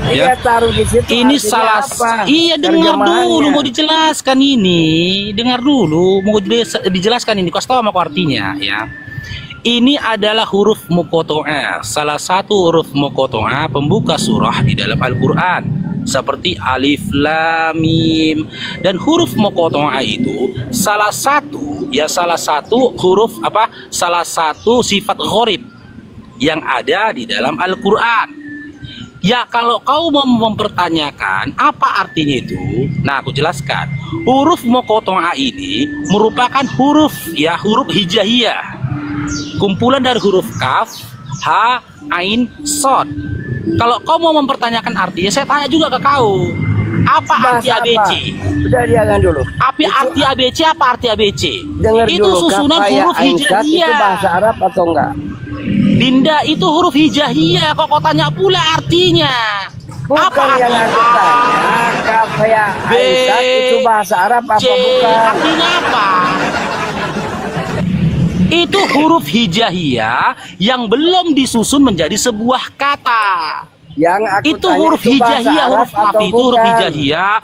Iya, taruh di situ. Ini artinya salah. apa? Iya, dengar Terjemahannya. dulu, mau dijelaskan ini. Dengar dulu, mau dijelaskan ini. Kau tahu apa artinya ya? Ini adalah huruf muqatta'ah, salah satu huruf muqatta'ah pembuka surah di dalam Al-Qur'an, seperti alif lam mim. Dan huruf muqatta'ah itu salah satu huruf apa? Salah satu sifat gharib yang ada di dalam Al-Qur'an. Ya, kalau kau mau mempertanyakan apa artinya itu, nah aku jelaskan. Huruf muqatta'ah ini merupakan huruf hijaiyah. Kumpulan dari huruf kaf, ha, ain, sod. Kalau kau mau mempertanyakan artinya, saya tanya juga ke kau. Apa arti ABC? Udah jangan dulu. Apa arti ABC? Apa arti ABC? Dengar Itu dulu, susunan kafaya huruf ain sad itu hijaiyah. bahasa Arab atau enggak? Dinda, itu huruf hijaiyah. Kok tanya pula artinya? Bukan Apa yang aku tanya, kafaya ain sad itu bahasa Arab apa bukan? Artinya apa? Itu huruf hijaiyah yang belum disusun menjadi sebuah kata. Yang aku itu tanya huruf itu bahasa hijaiyah, Arab huruf kaf atau itu huruf bukan? hijaiyah,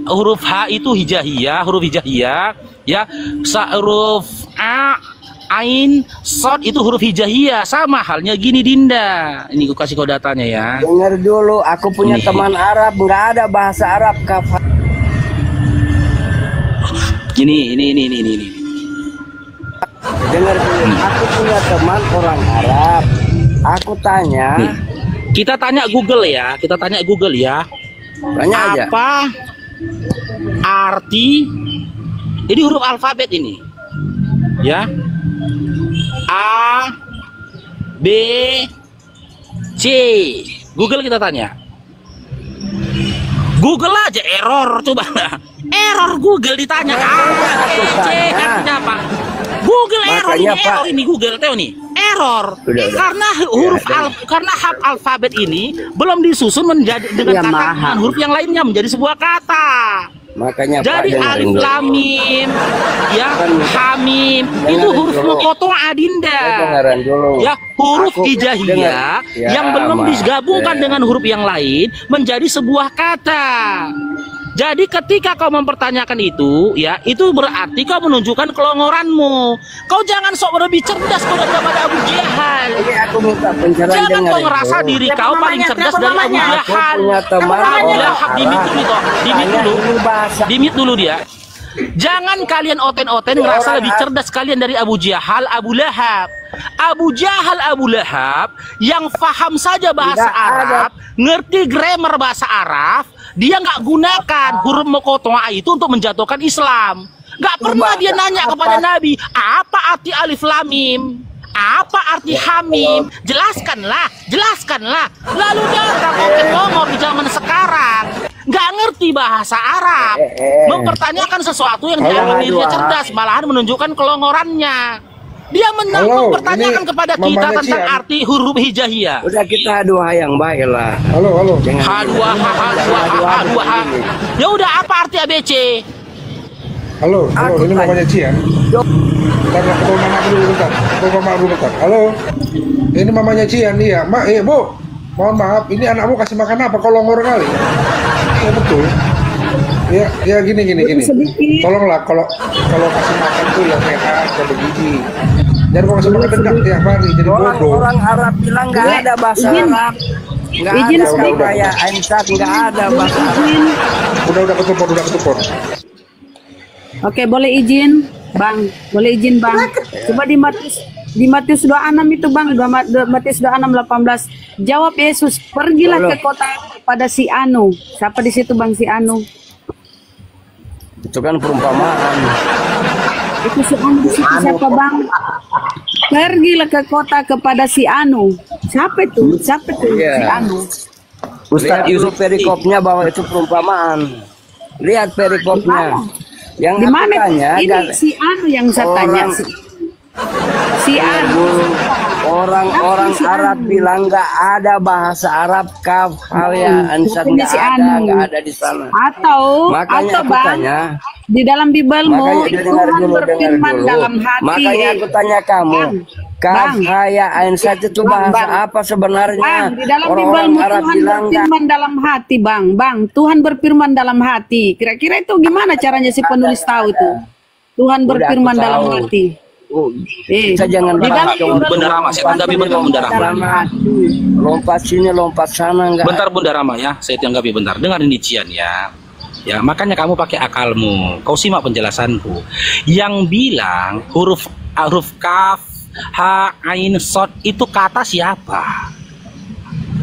huruf ha itu hijaiyah, huruf hijaiyah, ya. Huruf a, ain, sod itu huruf hijaiyah. Sama halnya gini Dinda. Ini aku kasih kau datanya ya. Dengar dulu, aku punya teman Arab, nggak ada bahasa Arab kafaya. Ini. Dengar dulu, aku punya teman orang Arab. Aku tanya. Kita tanya Google ya, Tanya aja. Apa arti? Ini huruf alfabet ini, ya. A, B, C. Google kita tanya. Google aja error, coba. Error Google ditanya. A, B, C artinya apa? Google error ini, error ini Google tahu nih. Error. Karena huruf karena hak alfabet ini belum disusun menjadi dengan kata huruf yang lainnya menjadi sebuah kata. Makanya jadi Pak, alif lam mim, ya, hamim itu huruf muqatta'ah Dinda. Ya, huruf hijaiyah yang belum digabungkan dengan huruf yang lain menjadi sebuah kata. Jadi ketika kau mempertanyakan itu, ya, itu berarti kau menunjukkan kelongoranmu. Kau jangan sok lebih cerdas kau daripada Abu Jahal. Jangan kau ngerasa diri kau paling cerdas dari Abu Jahal. Abu Lahab dimit dulu dia. Jangan kalian oten-oten ngerasa lebih cerdas kalian dari Abu Jahal, Abu Lahab. Abu Jahal, Abu Lahab yang faham saja bahasa Arab, ngerti grammar bahasa Arab, dia nggak gunakan huruf muqatta'ah itu untuk menjatuhkan Islam. Nggak pernah dia nanya kepada Nabi, apa arti alif lam mim? Apa arti hamim? Jelaskanlah. Lalu datang oten ngomong di zaman sekarang, nggak ngerti bahasa Arab, mempertanyakan sesuatu yang dianggap dia cerdas, malahan menunjukkan kelongorannya. Dia mempertanyakan kepada kita tentang arti huruf hijaiyah. Udah kita dua yang baik lah. Halo. H2H. Ya udah, apa arti ABC? Halo, ini mamanya Cian. Bentar, ketemu mama dulu bentar. Halo. Ini mamanya Cian, iya. Bu. Mohon maaf, ini anakmu kasih makan apa? Kolongor kali. Ya betul. Ya gini. Tolonglah kalau kasih makan tuh yang sehat, yang bergizi. Jangan kau kasih makan dendam tiap hari jadi bodoh. Orang Arab bilang nggak ada bahasa Arab. Nggak ada kayak Ainsat, nggak ada bahasa Arab. Udah ketupon. Oke, boleh izin, Bang. Coba di Matius 26 itu, Bang. Matius 26:18. Jawab Yesus, pergilah ke kota pada si Anu. Siapa di situ, Bang, si Anu? Itu kan perumpamaan. Itu si Anu di situ siapa, Bang? Pergilah ke kota kepada si Anu. Siapa itu? Si Anu? Ustaz Yusuf perikopnya bahwa itu perumpamaan. lihat perikopnya. Yang Di aku mana tanya, ini si anu yang saya tanya orang- si anu orang-orang Arab bilang nggak ada bahasa Arab kaf ya ansat Bukannya nggak ada di sana. atau Makanya aku bang tanya, di dalam Bibelmu makanya dengar Tuhan dulu, berfirman dalam hati. Makanya aku tanya kamu, kaf ya ansat itu bahasa apa sebenarnya? Bang, di dalam Orang-orang Bibelmu Arab Tuhan bilang nggak. berfirman dalam hati, Bang. Tuhan berfirman dalam hati. Kira-kira itu gimana caranya si penulis tahu itu? Tuhan Udah, berfirman aku dalam tahu. hati. Kita jangan di dalam Bunda Rama, saya tanggapi bentar Bunda Rama. Lompat sini, lompat sana enggak. Bentar Bunda Rama ya, saya tanggapi bentar. Dengar ini Cian ya. Ya, makanya kamu pakai akalmu. Kau simak penjelasanku. Yang bilang huruf kaf, ha, ain, sod itu kata siapa?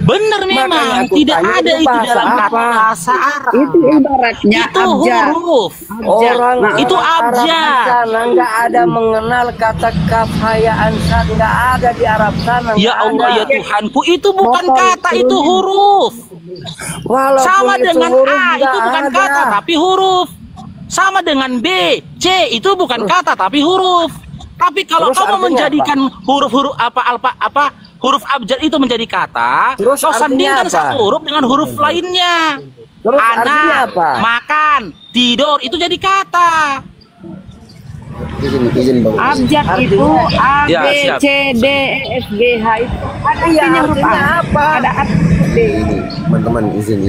Benar memang aku tidak tanya, ada itu itu bahasa dalam kata apa? bahasa Arab. Itu ibaratnya Itu abjad. huruf. Orang itu Arab abjad. di sana enggak ada mengenal kata kaf ya ansat, enggak ada di Arab sana. Ya enggak Allah ada. ya Tuhanku, itu bukan kata, itu huruf. Walaupun Sama itu dengan huruf A, itu enggak bukan ada. kata tapi huruf. Sama dengan B, C itu bukan kata tapi huruf. Tapi kalau Terus kamu artinya menjadikan huruf-huruf huruf abjad itu menjadi kata, Terus kau artinya sandingkan apa? satu huruf dengan huruf lainnya. Terus artinya Anak, apa? makan, tidur itu jadi kata. Izin Bang. Abjad itu A, Ya, B, siap. C, D, E, F, G, H itu ada Iya, artinya huruf artinya A. apa? Ada arti D. Teman-teman izin.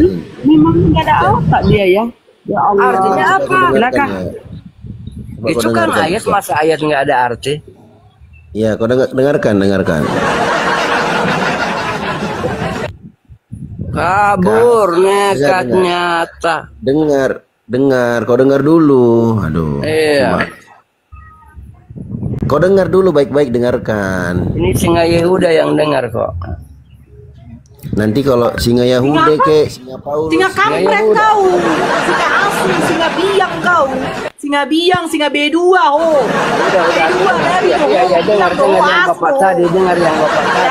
Memang nggak ada otak dia ya. Ya Allah. Artinya apa? Silakan. Itu kan ayat, masa ayat enggak ada arti? Ya, kau dengarkan. Kabur nekat Dengar. nyata. Dengar. Kau dengar dulu. Aduh. Iya. Cuma- Kau dengar dulu baik-baik, dengarkan. Ini singa Yehuda yang dengar kok. Nanti kalau singa Yahudi ke singa Paulus. Singa kampret Yehuda. kau. Singa asu, singa biang kau. Singa biang, singa B2 oh. Udah. B2 dari Iya, dengar yang Bapak tadi, dengar yang Bapak tadi.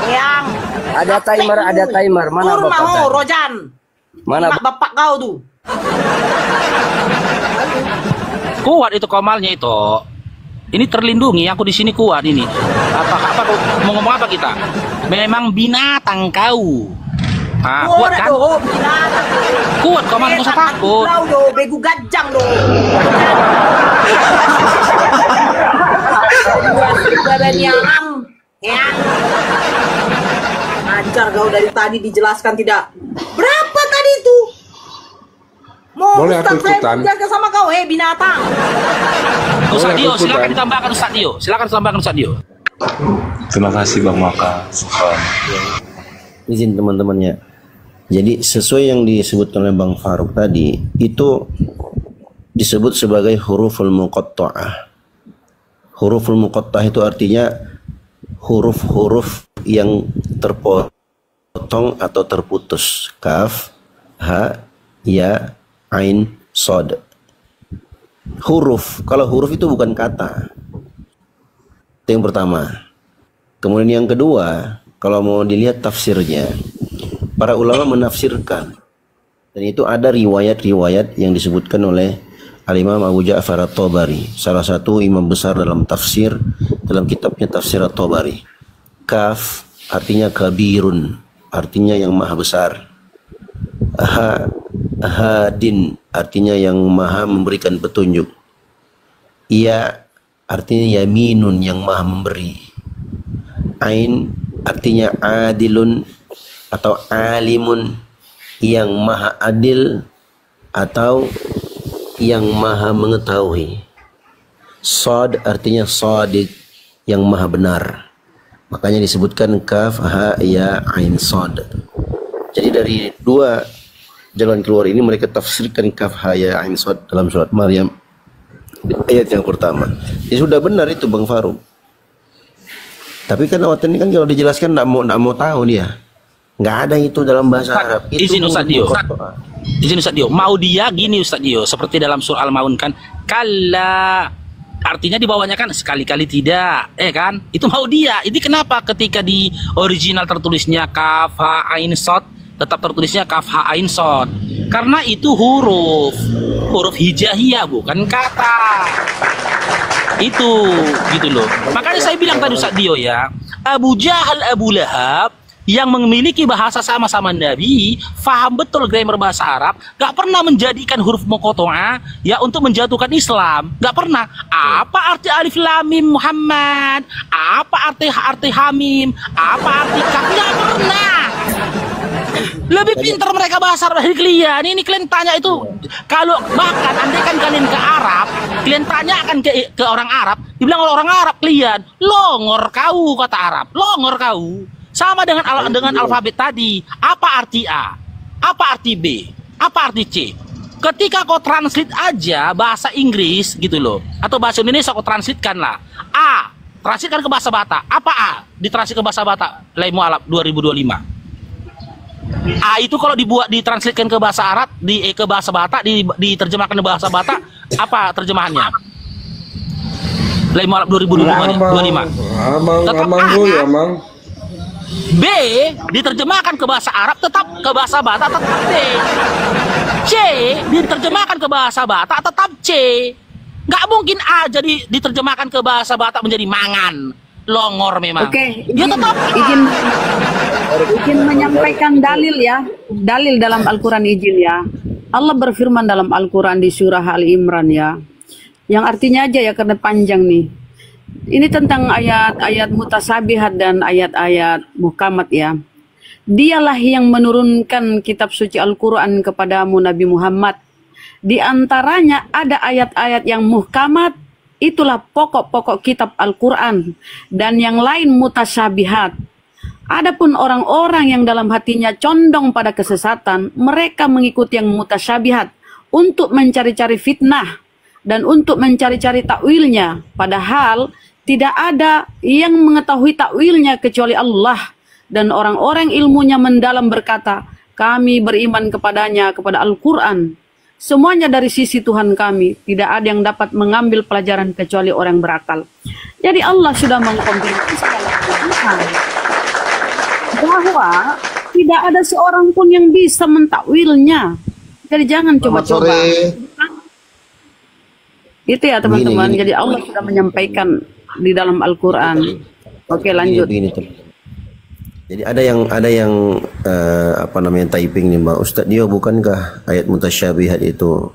Yang Ada timer. Mana Kurma Bapak ho, tadi? Rojan. Mana Mak bapak kau tuh. Kuat itu komalnya itu. Ini terlindungi, aku di sini kuat ini. Apa mau ngomong apa kita? Memang binatang kau. Ah, kuat kan? Kuat komal, nggak usah takut. Kau do, begu gajang do. Yang ajar kau dari tadi dijelaskan tidak. Berapa tadi itu? Mau Boleh aku Ustaz saya ikutan? menjaga sama kau, binatang. Ustaz Boleh Dio, aku silakan ikutan? ditambahkan Ustaz Dio. Silakan ditambahkan Ustaz Dio. Terima kasih Bang Maka. Izin teman-temannya. Jadi sesuai yang disebutkan oleh Bang Faruk tadi, itu disebut sebagai huruful muqatta'ah. Huruful muqatta'ah itu artinya huruf-huruf yang terpotong atau terputus. Kaf, ha, ya, ain, sod. Huruf, kalau huruf itu bukan kata. Itu yang pertama. Kemudian yang kedua, kalau mau dilihat tafsirnya, para ulama menafsirkan, dan itu ada riwayat-riwayat yang disebutkan oleh Al-Imam Abu Ja'far At-Tabari, salah satu imam besar dalam tafsir, dalam kitabnya Tafsir At-Tabari. Kaf artinya kabirun, artinya yang maha besar. Hadin artinya yang maha memberikan petunjuk. Ia artinya yaminun, yang maha memberi. Ain artinya adilun atau alimun, yang maha adil atau yang maha mengetahui. Sod artinya sadiq, yang maha benar. Makanya disebutkan kaf, ha, ya, ain, sod. Jadi dari dua jalan keluar ini mereka tafsirkan kaf, ha, ya, ain, sod dalam surat Maryam ayat yang pertama. Ya sudah benar itu Bang Faruk. Tapi kan awat ini kan kalau dijelaskan nggak mau tahu dia. Nggak ada itu dalam bahasa Arab. Itu Izin Ustaz Dio. Izin Ustaz Dio. Mau dia gini Ustaz Dio, seperti dalam surah Al-Maun kan, kalla, artinya di bawahnya kan sekali-kali tidak, kan? Itu mau dia. Ini kenapa ketika di original tertulisnya kaf ha ain sod, tetap tertulisnya kaf ha ain sod. Karena itu huruf hijaiyah, bukan kata. Itu gitu loh. Makanya saya bilang tadi Ustaz Dio ya, Abu Jahal, Abu Lahab yang memiliki bahasa sama-sama Nabi, faham betul grammar bahasa Arab, gak pernah menjadikan huruf muqatta'ah ya untuk menjatuhkan Islam, gak pernah. Apa arti alif lam mim Muhammad? Apa arti hamim? Apa arti kaf? Gak pernah. Lebih pintar mereka bahasa Arab dari kalian. Ini kalian tanya itu, kalau bahkan andai kan kalian ke Arab, kalian tanyakan ke orang Arab, dibilang orang Arab kalian, longor kau kata Arab, longor kau. Sama dengan alfabet tadi. Apa arti A? Apa arti B? Apa arti C? Ketika kau translate aja bahasa Inggris gitu loh, atau bahasa Indonesia kau translitkan lah. A, translitkan ke bahasa Batak. Apa A? Ditranslate ke bahasa Batak. Lai Mu'alaf 2025. A itu kalau ditranslitkan ke bahasa Arab, ke bahasa Batak, diterjemahkan ke bahasa Batak, apa terjemahannya? Lai Mu'alaf 2025. Tetap B diterjemahkan ke bahasa Arab, tetap ke bahasa Batak, tetap B. C diterjemahkan ke bahasa Batak, tetap C. Nggak mungkin A jadi diterjemahkan ke bahasa Batak menjadi mangan, longor memang. Oke, dia tetap izin menyampaikan dalil ya, dalil dalam Al-Quran izin ya. Allah berfirman dalam Al-Quran di surah Al-Imran ya, yang artinya aja ya karena panjang nih. Ini tentang ayat-ayat mutasabihat dan ayat-ayat muhkamat ya. Dialah yang menurunkan kitab suci Al-Quran kepadamu Nabi Muhammad. Di antaranya ada ayat-ayat yang muhkamat, itulah pokok-pokok kitab Al-Quran. Dan yang lain mutasabihat. Adapun orang-orang yang dalam hatinya condong pada kesesatan, mereka mengikuti yang mutasabihat untuk mencari-cari fitnah dan untuk mencari-cari takwilnya, padahal tidak ada yang mengetahui takwilnya kecuali Allah. Dan orang-orang ilmunya mendalam berkata, kami beriman kepadanya, kepada Al-Quran. Semuanya dari sisi Tuhan kami, tidak ada yang dapat mengambil pelajaran kecuali orang berakal. Jadi Allah sudah mengkonfirmasi segala kebenaran bahwa tidak ada seorang pun yang bisa mentakwilnya. Jadi jangan coba-coba. Itu ya teman-teman. Jadi Allah sudah menyampaikan di dalam Al-Quran. Oke, lanjut. Jadi ada yang apa namanya typing nih Mbak Ustadz Dio, bukankah ayat mutasyabihat itu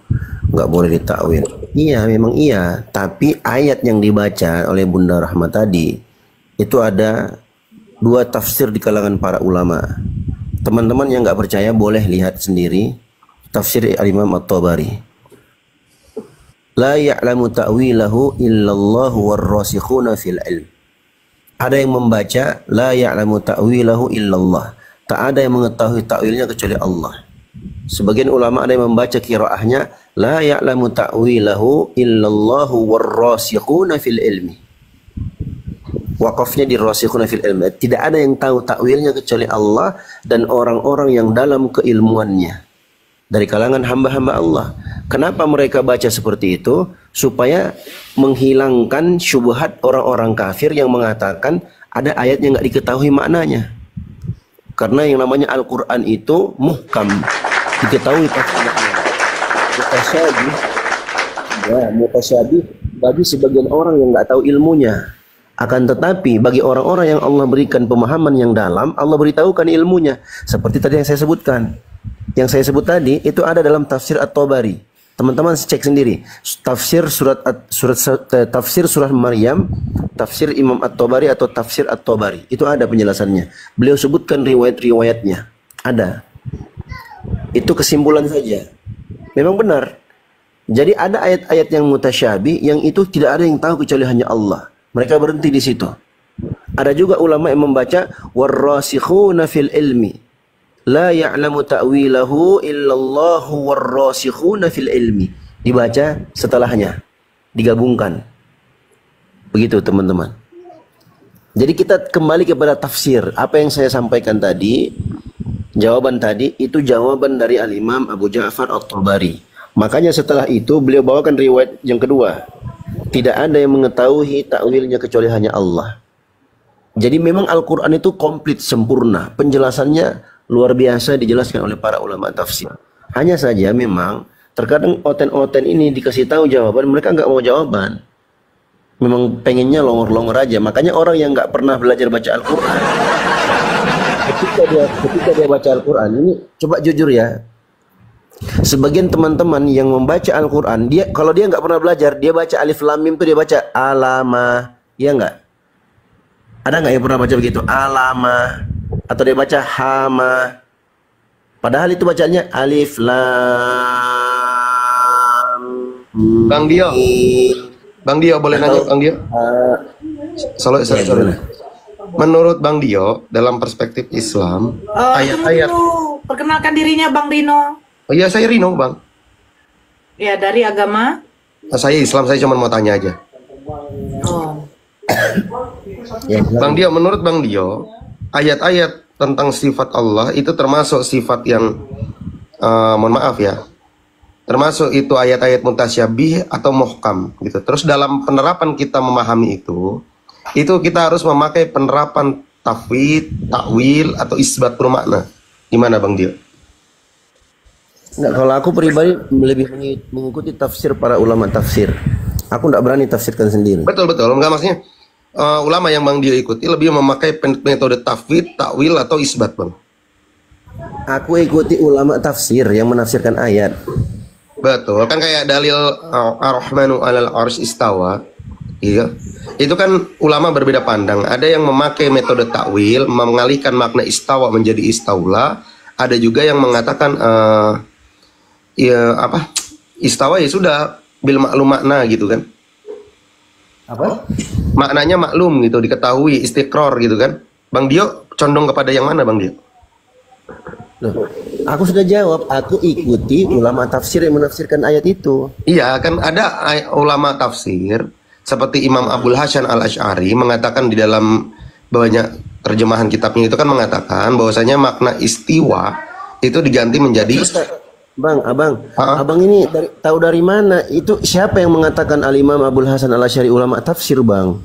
nggak boleh ditakwil? Iya, memang iya. Tapi ayat yang dibaca oleh Bunda Rahmat tadi itu ada dua tafsir di kalangan para ulama. Teman-teman yang nggak percaya boleh lihat sendiri tafsir Al-Imam At-Tabari. La ya'lamu ta'wilahu illallahu warrasikhuna fil ilm. Ada yang membaca la ya'lamu ta'wilahu illallah. Tak ada yang mengetahui ta'wilnya kecuali Allah. Sebagian ulama ada yang membaca qiraahnya la ya'lamu ta'wilahu illallahu warrasikhuna fil ilmi. Waqafnya di rasikhuna fil ilmi. Tidak ada yang tahu ta'wilnya kecuali Allah dan orang-orang yang dalam keilmuannya dari kalangan hamba-hamba Allah. Kenapa mereka baca seperti itu? Supaya menghilangkan syubhat orang-orang kafir yang mengatakan ada ayat yang nggak diketahui maknanya. Karena yang namanya Al-Quran itu muhkam, diketahui maknanya. Mutasyabih, ya mutasyabih bagi sebagian orang yang nggak tahu ilmunya. Akan tetapi bagi orang-orang yang Allah berikan pemahaman yang dalam, Allah beritahukan ilmunya. Seperti tadi yang saya sebutkan. Yang saya sebut tadi itu ada dalam tafsir At-Tabari. Teman-teman cek sendiri. Tafsir tafsir surah Maryam, tafsir Imam At-Tabari atau tafsir At-Tabari. Itu ada penjelasannya. Beliau sebutkan riwayat-riwayatnya. Ada. Itu kesimpulan saja. Memang benar. Jadi ada ayat-ayat yang mutasyabih yang itu tidak ada yang tahu kecuali hanya Allah. Mereka berhenti di situ. Ada juga ulama yang membaca warrasikhuna fil ilmi. La ya'lamu ta'wilahu illallahu warrasikhuna fil ilmi. Dibaca setelahnya, digabungkan. Begitu teman-teman. Jadi kita kembali kepada tafsir. Apa yang saya sampaikan tadi, jawaban tadi itu jawaban dari Al-Imam Abu Ja'far At-Tabari. Makanya setelah itu beliau bawakan riwayat yang kedua. Tidak ada yang mengetahui takwilnya kecuali hanya Allah. Jadi memang Al-Quran itu komplit, sempurna. Penjelasannya luar biasa dijelaskan oleh para ulama tafsir. Hanya saja memang terkadang oten-oten ini dikasih tahu jawaban, mereka nggak mau jawaban. Memang pengennya longor-longor aja. Makanya orang yang nggak pernah belajar baca Al-Quran, ketika dia baca Al-Quran, ini coba jujur ya. Sebagian teman-teman yang membaca Al-Quran, dia kalau dia nggak pernah belajar, dia baca alif lam mim tuh dia baca alama, ya nggak? Ada nggak yang pernah baca begitu? Alama, atau dia baca hama. Padahal itu bacanya alif lam. Bang Dio boleh nanya Bang Dio? Sorry. Menurut Bang Dio dalam perspektif Islam, ayat-ayat. Perkenalkan dirinya Bang Rino. Oh iya, saya Rino, Bang. Ya, dari agama? Saya Islam, saya cuma mau tanya aja. Oh. Bang Dio, menurut Bang Dio, ayat-ayat tentang sifat Allah itu termasuk sifat yang mohon maaf ya, termasuk itu ayat-ayat mutasyabih atau muhkam gitu. Terus dalam penerapan kita memahami itu kita harus memakai penerapan tafwid, takwil atau isbat bermakna. Gimana Bang Dio? Nggak, kalau aku pribadi lebih mengikuti tafsir para ulama tafsir. Aku nggak berani tafsirkan sendiri. Betul. Enggak, maksudnya ulama yang Bang Dio ikuti lebih memakai metode tafwid, takwil atau isbat, Bang. Aku ikuti ulama tafsir yang menafsirkan ayat. Betul, kan kayak dalil Ar-Rahmanu 'alal 'arsy istawa. Iya. Itu kan ulama berbeda pandang. Ada yang memakai metode takwil, mengalihkan makna istawa menjadi istaula. Ada juga yang mengatakan istawa ya sudah bil maklum makna gitu kan. Apa? Maknanya maklum gitu, diketahui, istiqror gitu kan. Bang Dio condong kepada yang mana Bang Dio? Loh, aku sudah jawab, aku ikuti ulama tafsir yang menafsirkan ayat itu. Iya, kan ada ulama tafsir seperti Imam Abul Hasan Al-Asy'ari mengatakan di dalam banyak terjemahan kitabnya itu kan mengatakan bahwasanya makna istiwa itu diganti menjadi Abang ini tahu dari mana? Itu siapa yang mengatakan Al-Imam Abul Hasan Al-Asy'ari ulama tafsir, Bang?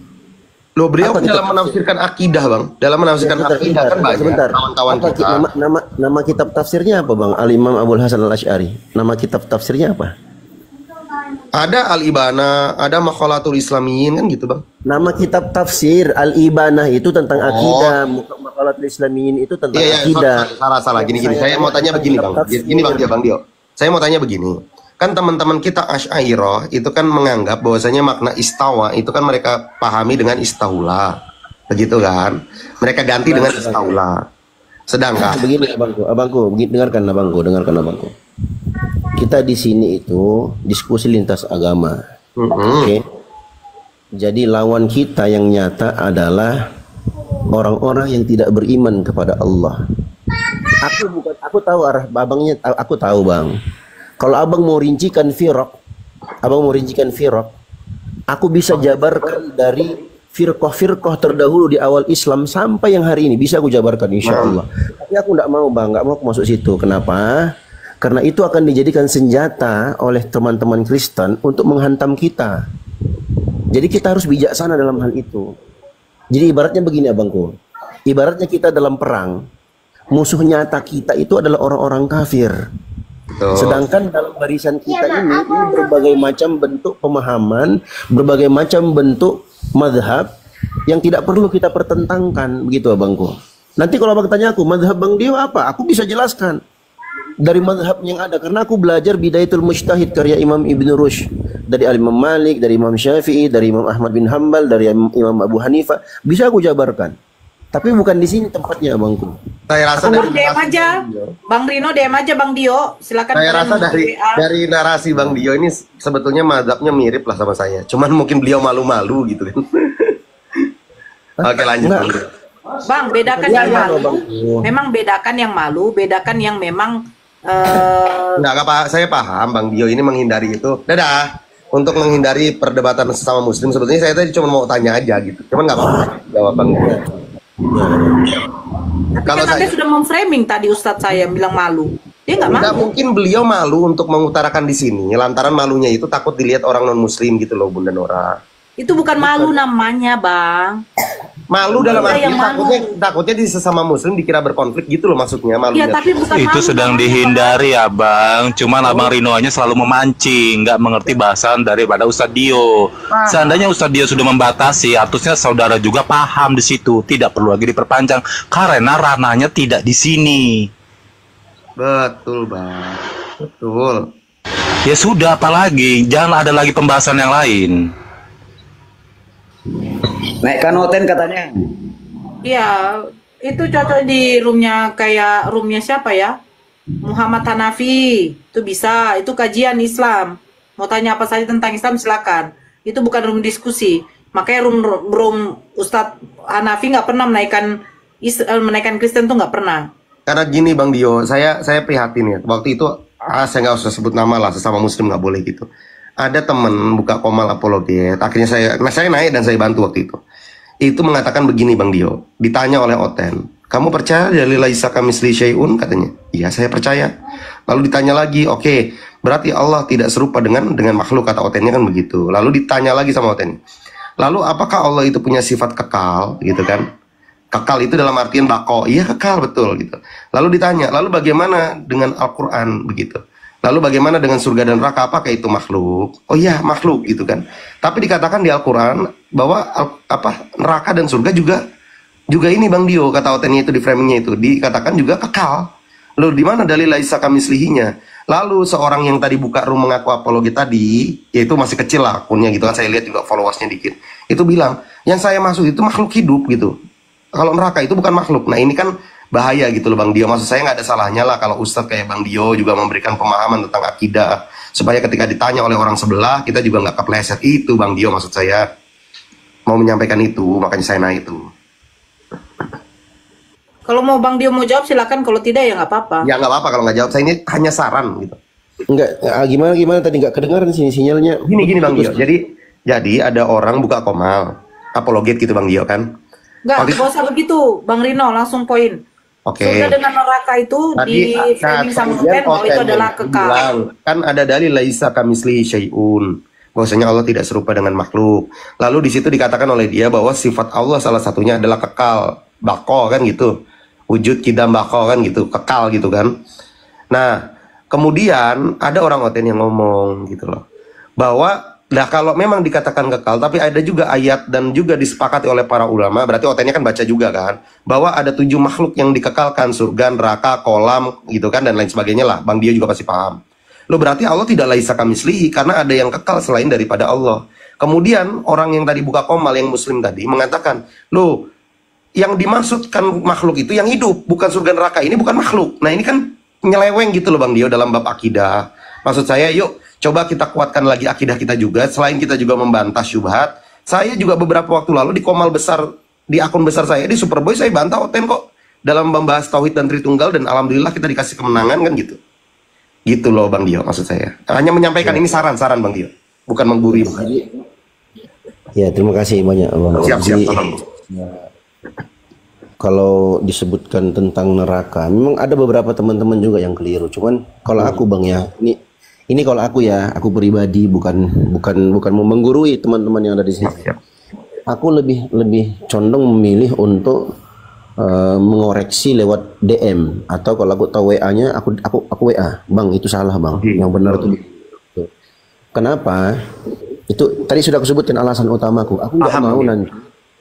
Loh, beliau dalam menafsirkan akidah, Bang. Dalam menafsirkan akidah kan banyak kawan-kawan kita. Nama kitab tafsirnya apa, Bang? Al-Imam Abul Hasan Al-Asy'ari. Nama kitab tafsirnya apa? Ada Al-Ibana, ada Maqalatul Islamiyin kan gitu, Bang. Nama kitab tafsir Al-Ibana itu tentang akidah, Maqalatul Islamiyin itu tentang akidah. Salah. Gini. Saya mau tanya begini, Bang. Gini, Bang Dio. Saya mau tanya begini. Kan teman-teman kita Asy'ariyah itu kan menganggap bahwasanya makna istawa itu kan mereka pahami dengan istaula. Begitu kan? Mereka ganti dengan istaula. Sedangkan begini abangku, dengarkan abangku. Kita di sini itu diskusi lintas agama. Oke. Jadi lawan kita yang nyata adalah orang-orang yang tidak beriman kepada Allah. Aku tahu arah abangnya, aku tahu, Bang. Kalau abang mau rincikan firaq, aku bisa jabarkan dari firqah terdahulu di awal Islam sampai yang hari ini bisa aku jabarkan insya Allah. Tapi aku nggak mau, Bang, nggak mau aku masuk situ. Kenapa? Karena itu akan dijadikan senjata oleh teman-teman Kristen untuk menghantam kita. Jadi kita harus bijaksana dalam hal itu. Jadi ibaratnya begini abangku. Ibaratnya kita dalam perang, musuh nyata kita itu adalah orang-orang kafir. Sedangkan dalam barisan kita ini berbagai macam bentuk pemahaman, berbagai macam bentuk mazhab yang tidak perlu kita pertentangkan, begitu abangku. Nanti kalau abang tanya aku, mazhab Bang Dio apa? Aku bisa jelaskan dari mazhab yang ada, karena aku belajar Bidayatul Mujtahid karya Imam Ibn Rushd, dari Imam Malik, dari Imam Syafi'i, dari Imam Ahmad bin Hanbal, dari Imam Abu Hanifah, bisa aku jabarkan. Tapi bukan di sini tempatnya, abangku. Saya rasa DM aja, Bang Rino DM aja Bang Dio, silakan. Saya rasa dari narasi Bang Dio ini sebetulnya mazhabnya mirip lah sama saya. Cuman mungkin beliau malu-malu gitu kan. Oke, lanjut. Bang, bedakan yang malu. Memang bedakan yang malu, bedakan yang memang Enggak apa, saya paham Bang Dio ini menghindari itu. Dadah. Untuk menghindari perdebatan sesama muslim, sebetulnya saya tadi cuma mau tanya aja gitu. Cuman nggak apa-apa jawab Bang Dio. Kalau kan Anda sudah memframing tadi Ustadz saya bilang malu. Dia nggak malu. Nggak mungkin beliau malu untuk mengutarakan di sini. Lantaran malunya itu takut dilihat orang non muslim gitu loh, Bunda Nora. Itu bukan malu namanya, Bang. Malu dalam Kita arti yang malu. takutnya di sesama muslim dikira berkonflik gitu loh maksudnya, malu. Iya, tapi bukan Itu malu, sedang namanya, dihindari abang. Cuman abang Rinoanya selalu memancing, nggak mengerti bahasan daripada Ustadz Dio. Seandainya Ustadz Dio sudah membatasi, harusnya saudara juga paham di situ. Tidak perlu lagi diperpanjang karena ranahnya tidak di sini. Betul bang, betul. Ya sudah, apalagi jangan ada lagi pembahasan yang lain. Naikkan Oten katanya. Iya, itu cocok di roomnya kayak roomnya siapa ya? Muhammad Hanafi. Itu bisa, itu kajian Islam. Mau tanya apa saja tentang Islam silakan. Itu bukan room diskusi. Makanya room Ustadz Hanafi nggak pernah menaikkan Kristen tuh nggak pernah. Karena gini Bang Dio, saya prihatin ya. Waktu itu saya nggak usah sebut nama lah, sesama muslim nggak boleh gitu. Ada temen buka komal apologet, akhirnya saya naik dan saya bantu waktu itu. Itu mengatakan begini Bang Dio, ditanya oleh Oten, kamu percaya dari laisa kamisli syai'un? Katanya, iya saya percaya. Lalu ditanya lagi, oke, berarti Allah tidak serupa dengan makhluk, kata Otennya kan begitu. Lalu ditanya lagi sama Oten, lalu apakah Allah itu punya sifat kekal gitu kan? Kekal itu dalam artian bako, iya kekal betul gitu. Lalu ditanya, lalu bagaimana dengan Al-Quran begitu? Lalu bagaimana dengan surga dan neraka? Apakah itu makhluk? Oh iya makhluk gitu kan. Tapi dikatakan di Al-Quran bahwa neraka dan surga juga ini Bang Dio, kata Otennya itu di framingnya itu dikatakan juga kekal. Lalu di mana dalil laisa kamislihinya? Lalu seorang yang tadi buka room mengaku apologi tadi, yaitu masih kecil lah akunnya gitu kan, saya lihat juga followersnya dikit. Itu bilang, yang saya masuk itu makhluk hidup gitu. Kalau neraka itu bukan makhluk. Nah ini kan bahaya gitu loh Bang Dio. Maksud saya nggak ada salahnya lah kalau Ustadz kayak Bang Dio juga memberikan pemahaman tentang akidah, supaya ketika ditanya oleh orang sebelah kita juga nggak kepleset. Itu Bang Dio maksud saya mau menyampaikan itu, makanya saya naik itu. Kalau mau Bang Dio mau jawab silakan, kalau tidak ya nggak apa-apa. Ya nggak apa-apa kalau nggak jawab, saya ini hanya saran gitu. Enggak, gimana tadi nggak kedengaran sini sinyalnya. Gini Bang Dio, jadi ada orang buka komal apologet gitu Bang Dio kan. Nggak usah begitu Bang Rino, langsung poin. Oke. Surga dengan neraka itu di framing sama Oten bahwa itu adalah kekal. Kan ada dalil laisa kamisli syai'un. Bahwasanya Allah tidak serupa dengan makhluk. Lalu di situ dikatakan oleh dia bahwa sifat Allah salah satunya adalah kekal, bako kan gitu. Wujud kidam bako kan gitu, kekal gitu kan. Nah, kemudian ada orang Oten yang ngomong gitu loh. Bahwa kalau memang dikatakan kekal, tapi ada juga ayat dan juga disepakati oleh para ulama, berarti Otennya kan baca juga kan, bahwa ada 7 makhluk yang dikekalkan, surga, neraka, kolam, gitu kan, dan lain sebagainya lah. Bang Dio juga pasti paham. Loh berarti Allah tidak laisa kamislihi, karena ada yang kekal selain daripada Allah. Kemudian orang yang tadi buka komal, yang muslim tadi, mengatakan, loh, yang dimaksudkan makhluk itu yang hidup, bukan surga neraka, ini bukan makhluk. Nah ini kan nyeleweng gitu loh Bang Dio dalam bab akidah. Maksud saya, yuk, coba kita kuatkan lagi akidah kita juga. Selain kita juga membantah syubhat, saya juga beberapa waktu lalu di komal besar, di akun besar saya di Superboy, saya bantah Oten kok dalam membahas tauhid dan tritunggal, dan alhamdulillah kita dikasih kemenangan kan gitu. Gitu loh Bang Dio maksud saya. Hanya menyampaikan ini saran-saran Bang Dio, bukan menggurui. Ya terima kasih banyak Bang. Siap. Kalau disebutkan tentang neraka, memang ada beberapa teman-teman juga yang keliru. Cuman kalau aku Bang ya, ini kalau aku ya, aku pribadi bukan mau menggurui teman-teman yang ada di sini. Aku lebih condong memilih untuk mengoreksi lewat DM, atau kalau aku tahu WA-nya aku WA, Bang itu salah Bang, yang benar tuh. Kenapa? Itu tadi sudah aku sebutkan alasan utamaku. Aku nggak mau nanti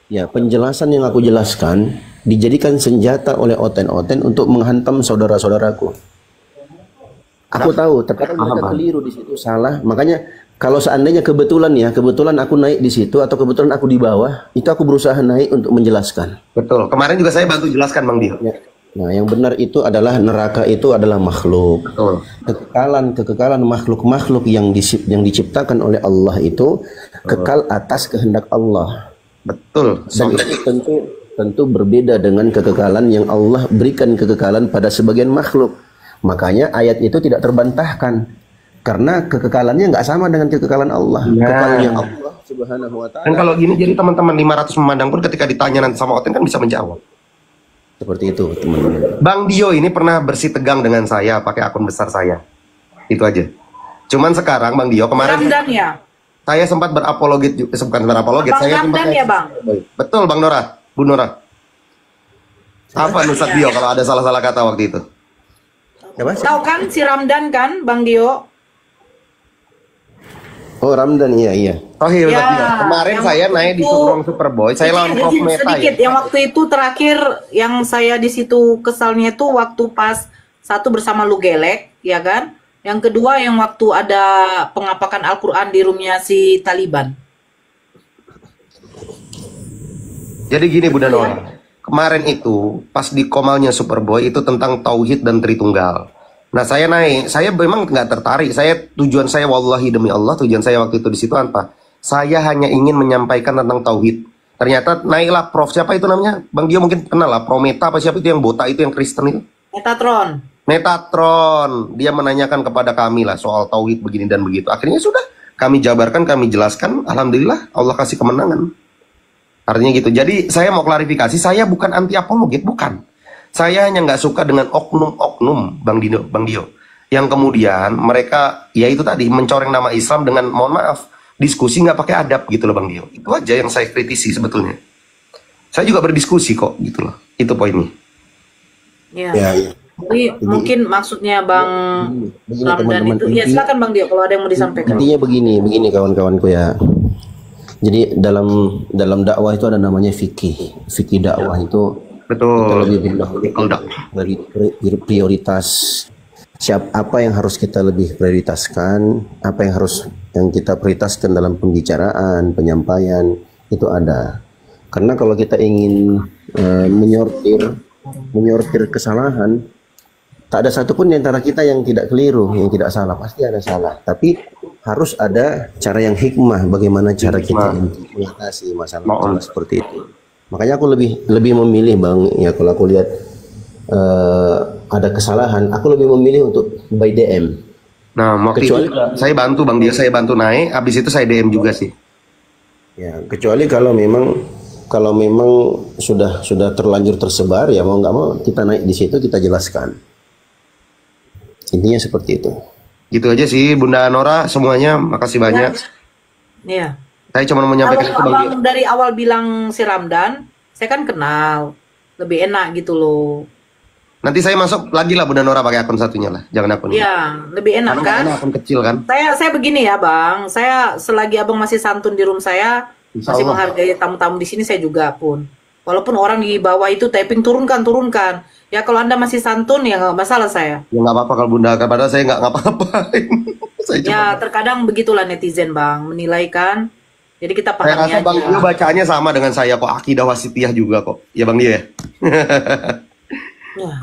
ya penjelasan yang aku jelaskan dijadikan senjata oleh Oten untuk menghantam saudara-saudaraku. Aku tahu terkadang mereka keliru di situ, salah. Makanya kalau seandainya kebetulan aku naik di situ atau kebetulan aku di bawah, itu aku berusaha naik untuk menjelaskan. Betul. Kemarin juga saya bantu jelaskan Bang Dio. Ya. Nah, yang benar itu adalah neraka itu adalah makhluk. Betul. Kekekalan makhluk-makhluk yang diciptakan oleh Allah itu kekal atas kehendak Allah. Betul. Dan itu tentu berbeda dengan kekekalan yang Allah berikan kekekalan pada sebagian makhluk. Makanya ayat itu tidak terbantahkan karena kekekalannya nggak sama dengan kekekalan Allah. Kekalnya Allah Subhanahu wa taala. Dan kalau gini jadi teman-teman 500 memandang pun ketika ditanya nanti sama Oten kan bisa menjawab. Seperti itu, teman-teman. Bang Dio ini pernah bersih tegang dengan saya pakai akun besar saya. Itu aja. Cuman sekarang Bang Dio kemarin Ramdan ya? Saya sempat berapologet, bukan berapologet, Bang saya Ramdan ya Bang? Betul Bang Nora. Bu Nora? Apa Ustadz Dio kalau ada salah-salah kata waktu itu? Tahu kan si Ramdan kan, Bang Dio? Oh, Ramdan, iya. Oh iya, Ya, Ustadz Dio. Kemarin yang saya waktu naik di itu- Superong Superboy, saya lawan Prof Meta sedikit, ya. yang waktu itu terakhir yang saya di situ kesalnya itu waktu pas satu bersama lu gelek, ya kan? Yang kedua yang waktu ada pengapakan Al-Quran di roomnya si Taliban. Jadi gini Bunda Nora, kemarin itu pas di Komalnya Superboy itu tentang Tauhid dan Tritunggal. Nah saya naik, saya memang nggak tertarik. Tujuan saya wallahi demi Allah, tujuan saya waktu itu di situ apa? Saya hanya ingin menyampaikan tentang Tauhid. Ternyata naiklah Prof, siapa itu namanya? Bang Dio mungkin kenal lah, Prometa apa siapa itu yang botak itu yang Kristen itu? Metatron. Metatron, dia menanyakan kepada kami lah soal Tauhid begini dan begitu. Akhirnya sudah, kami jabarkan, kami jelaskan. Alhamdulillah, Allah kasih kemenangan. Artinya gitu. Jadi saya mau klarifikasi, saya bukan anti apologet, bukan. Saya hanya nggak suka dengan oknum-oknum Bang Dio. Yang kemudian mereka, ya itu tadi, mencoreng nama Islam dengan, mohon maaf, diskusi nggak pakai adab gitu loh Bang Dio. Itu aja yang saya kritisi sebetulnya. Saya juga berdiskusi kok gitu loh. Itu poinnya. Ya. Ya. Jadi mungkin maksudnya Bang Begini, Ramdan teman-teman, itu, ya silakan Bang Dio kalau ada yang mau disampaikan. Intinya begini kawan-kawanku ya. Jadi dalam dakwah itu ada namanya fikih dakwah itu. Betul. Kita lebih mendahulukan dari prioritas apa yang harus kita lebih prioritaskan, apa yang kita prioritaskan dalam pembicaraan, penyampaian itu ada. Karena kalau kita ingin menyortir kesalahan, tak ada satupun di antara kita yang tidak keliru, yang tidak salah, pasti ada salah. Tapi harus ada cara yang hikmah, bagaimana cara kita mengatasi masalah seperti itu. Makanya aku lebih memilih Bang, ya kalau aku lihat ada kesalahan, aku lebih memilih untuk by DM. Nah, waktu Kecuali- itu saya bantu Bang Dio, saya bantu naik, habis itu saya DM juga sih. Ya, kecuali kalau memang sudah terlanjur tersebar, ya mau nggak mau kita naik di situ, kita jelaskan. Intinya seperti itu. Gitu aja sih Bunda Nora, semuanya makasih banyak. Iya. Saya cuma mau menyampaikan itu Kalau Bang Dio. Abang dari awal bilang si Ramdan, saya kan kenal, lebih enak gitu loh. Nanti saya masuk lagi lah Bunda Nora pakai akun satunya lah, jangan akun ini. Iya, lebih enak Karena kan? ini akun kecil kan. Saya begini ya Bang, saya selagi Abang masih santun di room saya, Insya masih Allah. menghargai tamu-tamu di sini saya juga pun. Walaupun orang di bawah itu typing turunkan. Ya kalau Anda masih santun ya nggak masalah saya. Ya nggak apa-apa kalau Bunda, padahal saya nggak ngapa-ngapain. Saya cuma- Ya terkadang begitulah netizen Bang, menilai kan. Jadi kita Saya pahami rasa Bang aja. Dio bacaannya sama dengan saya kok, akidah wasitiyah juga kok. Ya Bang Dio ya. Ya.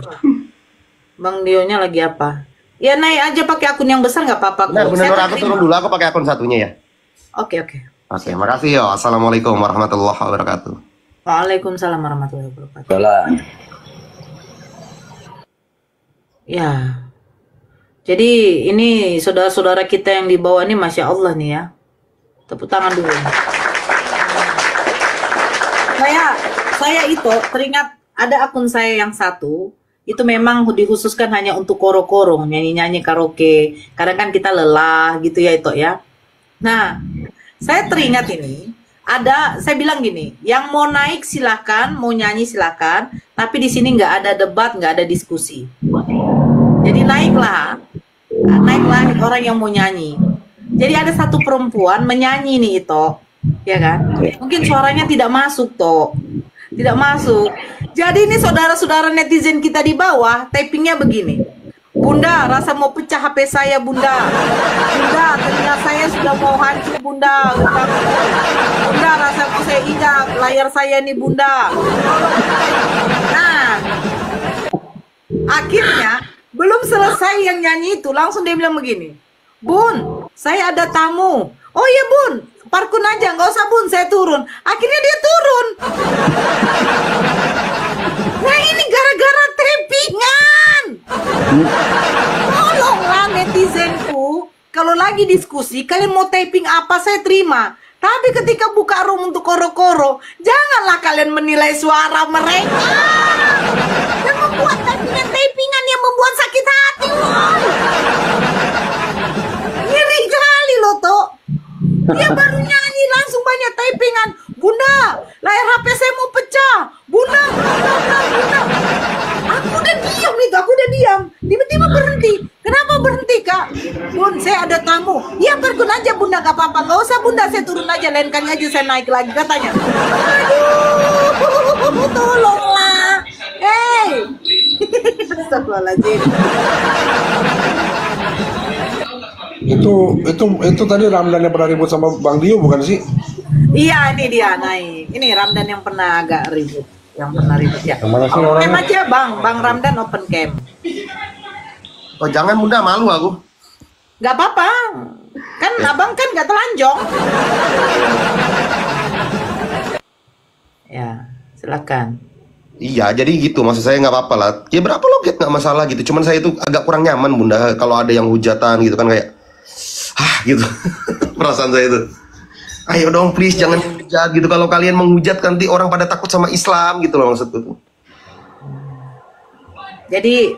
Bang Dionya lagi apa? Ya naik aja pakai akun yang besar nggak apa-apa. Benar, kok. Bunda Saya Nora, aku terima. turun dulu, aku pakai akun satunya ya. Oke. Oke, makasih ya. Assalamualaikum warahmatullahi wabarakatuh. Waalaikumsalam warahmatullahi wabarakatuh. Ya. Jadi ini saudara-saudara kita yang di bawah ini Masya Allah nih ya. Tepuk tangan dulu. Saya itu teringat ada akun saya yang satu. Itu memang dikhususkan hanya untuk koro-koro, nyanyi-nyanyi karaoke. Kadang kan kita lelah gitu ya itu ya. Nah, saya teringat ini. Saya bilang gini, yang mau naik silakan, mau nyanyi silakan, tapi di sini nggak ada debat, nggak ada diskusi. Jadi naiklah orang yang mau nyanyi. Jadi ada satu perempuan menyanyi nih Ito, ya kan? Mungkin suaranya tidak masuk toh, tidak masuk. Jadi ini saudara-saudara netizen kita di bawah, typingnya begini. Bunda, rasa mau pecah HP saya Bunda. Bunda, telinga saya sudah mau hancur Bunda. Bunda, rasa mau saya injak layar saya nih Bunda. Nah, akhirnya belum selesai yang nyanyi itu, langsung dia bilang begini. Bun, saya ada tamu. Oh iya Bun, parkun aja, nggak usah Bun, saya turun. Akhirnya dia turun. Nah ini gara-gara tappingan. Tolonglah netizenku, kalau lagi diskusi, kalian mau typing apa saya terima. Tapi ketika buka room untuk koro-koro, janganlah kalian menilai suara mereka. Dan membuat typingan yang membuat sakit hati. Woy. Ngeri kali loh, Tok. Dia baru nyanyi langsung banyak typingan. Bunda, layar HP saya mau pecah. Bunda, Bunda. Aku udah diam itu, aku udah diam. Tiba-tiba berhenti. Kenapa berhenti, Kak? Bun, saya ada tamu. Ya pergun aja Bunda, gak apa-apa. Gak usah Bunda, saya turun aja. Lain kali aja saya naik lagi, katanya. Aduh, tolonglah. Hey. Astagfirullahaladzim. Itu tadi Ramdan yang pernah ribut sama Bang Dio bukan sih? Iya, ini dia naik. Ini Ramdan yang pernah agak ribut. Yang pernah ribut ya. Mana sih Open orangnya? cam aja Bang Ramdan open cam. Oh jangan Bunda, malu aku. Gak apa-apa. Kan abang kan gak telanjang. Ya, silakan. Iya, jadi gitu maksud saya nggak apa-apa lah. Ya berapa logat nggak masalah gitu. Cuman saya itu agak kurang nyaman Bunda kalau ada yang hujatan gitu kan kayak, gitu. Perasaan saya itu. Ayo dong please jangan hujat gitu. Kalau kalian menghujat nanti orang pada takut sama Islam gitu loh maksudku tuh. Jadi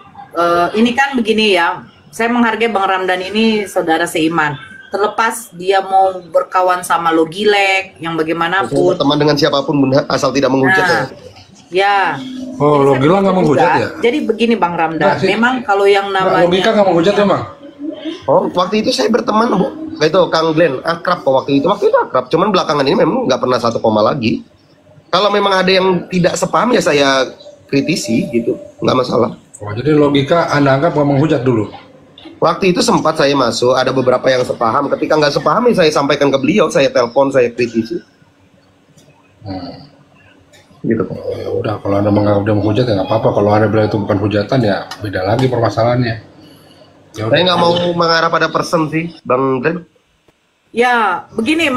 ini kan begini ya. Saya menghargai Bang Ramdan ini saudara seiman. Terlepas dia mau berkawan sama Logilek yang bagaimanapun. Teman dengan siapapun Bunda asal tidak menghujat ya. Ya. Oh, Logila nggak menghujat ya? Jadi begini Bang Ramdan, memang kalau yang namanya Logika nggak menghujat emang? Oh, waktu itu saya berteman Bu. Itu Kang Glenn akrab kok waktu itu. Waktu itu akrab. Cuman belakangan ini memang nggak pernah satu koma lagi. Kalau memang ada yang tidak sepaham ya saya kritisi gitu, nggak masalah. Oh, jadi logika Anda anggap nggak menghujat dulu? Waktu itu sempat saya masuk, ada beberapa yang sepaham. Ketika nggak sepaham ya saya sampaikan ke beliau, saya telepon, saya kritisi. Gitu. Ya udah, kalau Anda menganggap dia menghujat ya nggak apa-apa. Kalau Anda bilang itu bukan hujatan ya beda lagi permasalahannya. Ya Saya nggak mau mengarah pada person sih, Bang Glenn. ya begini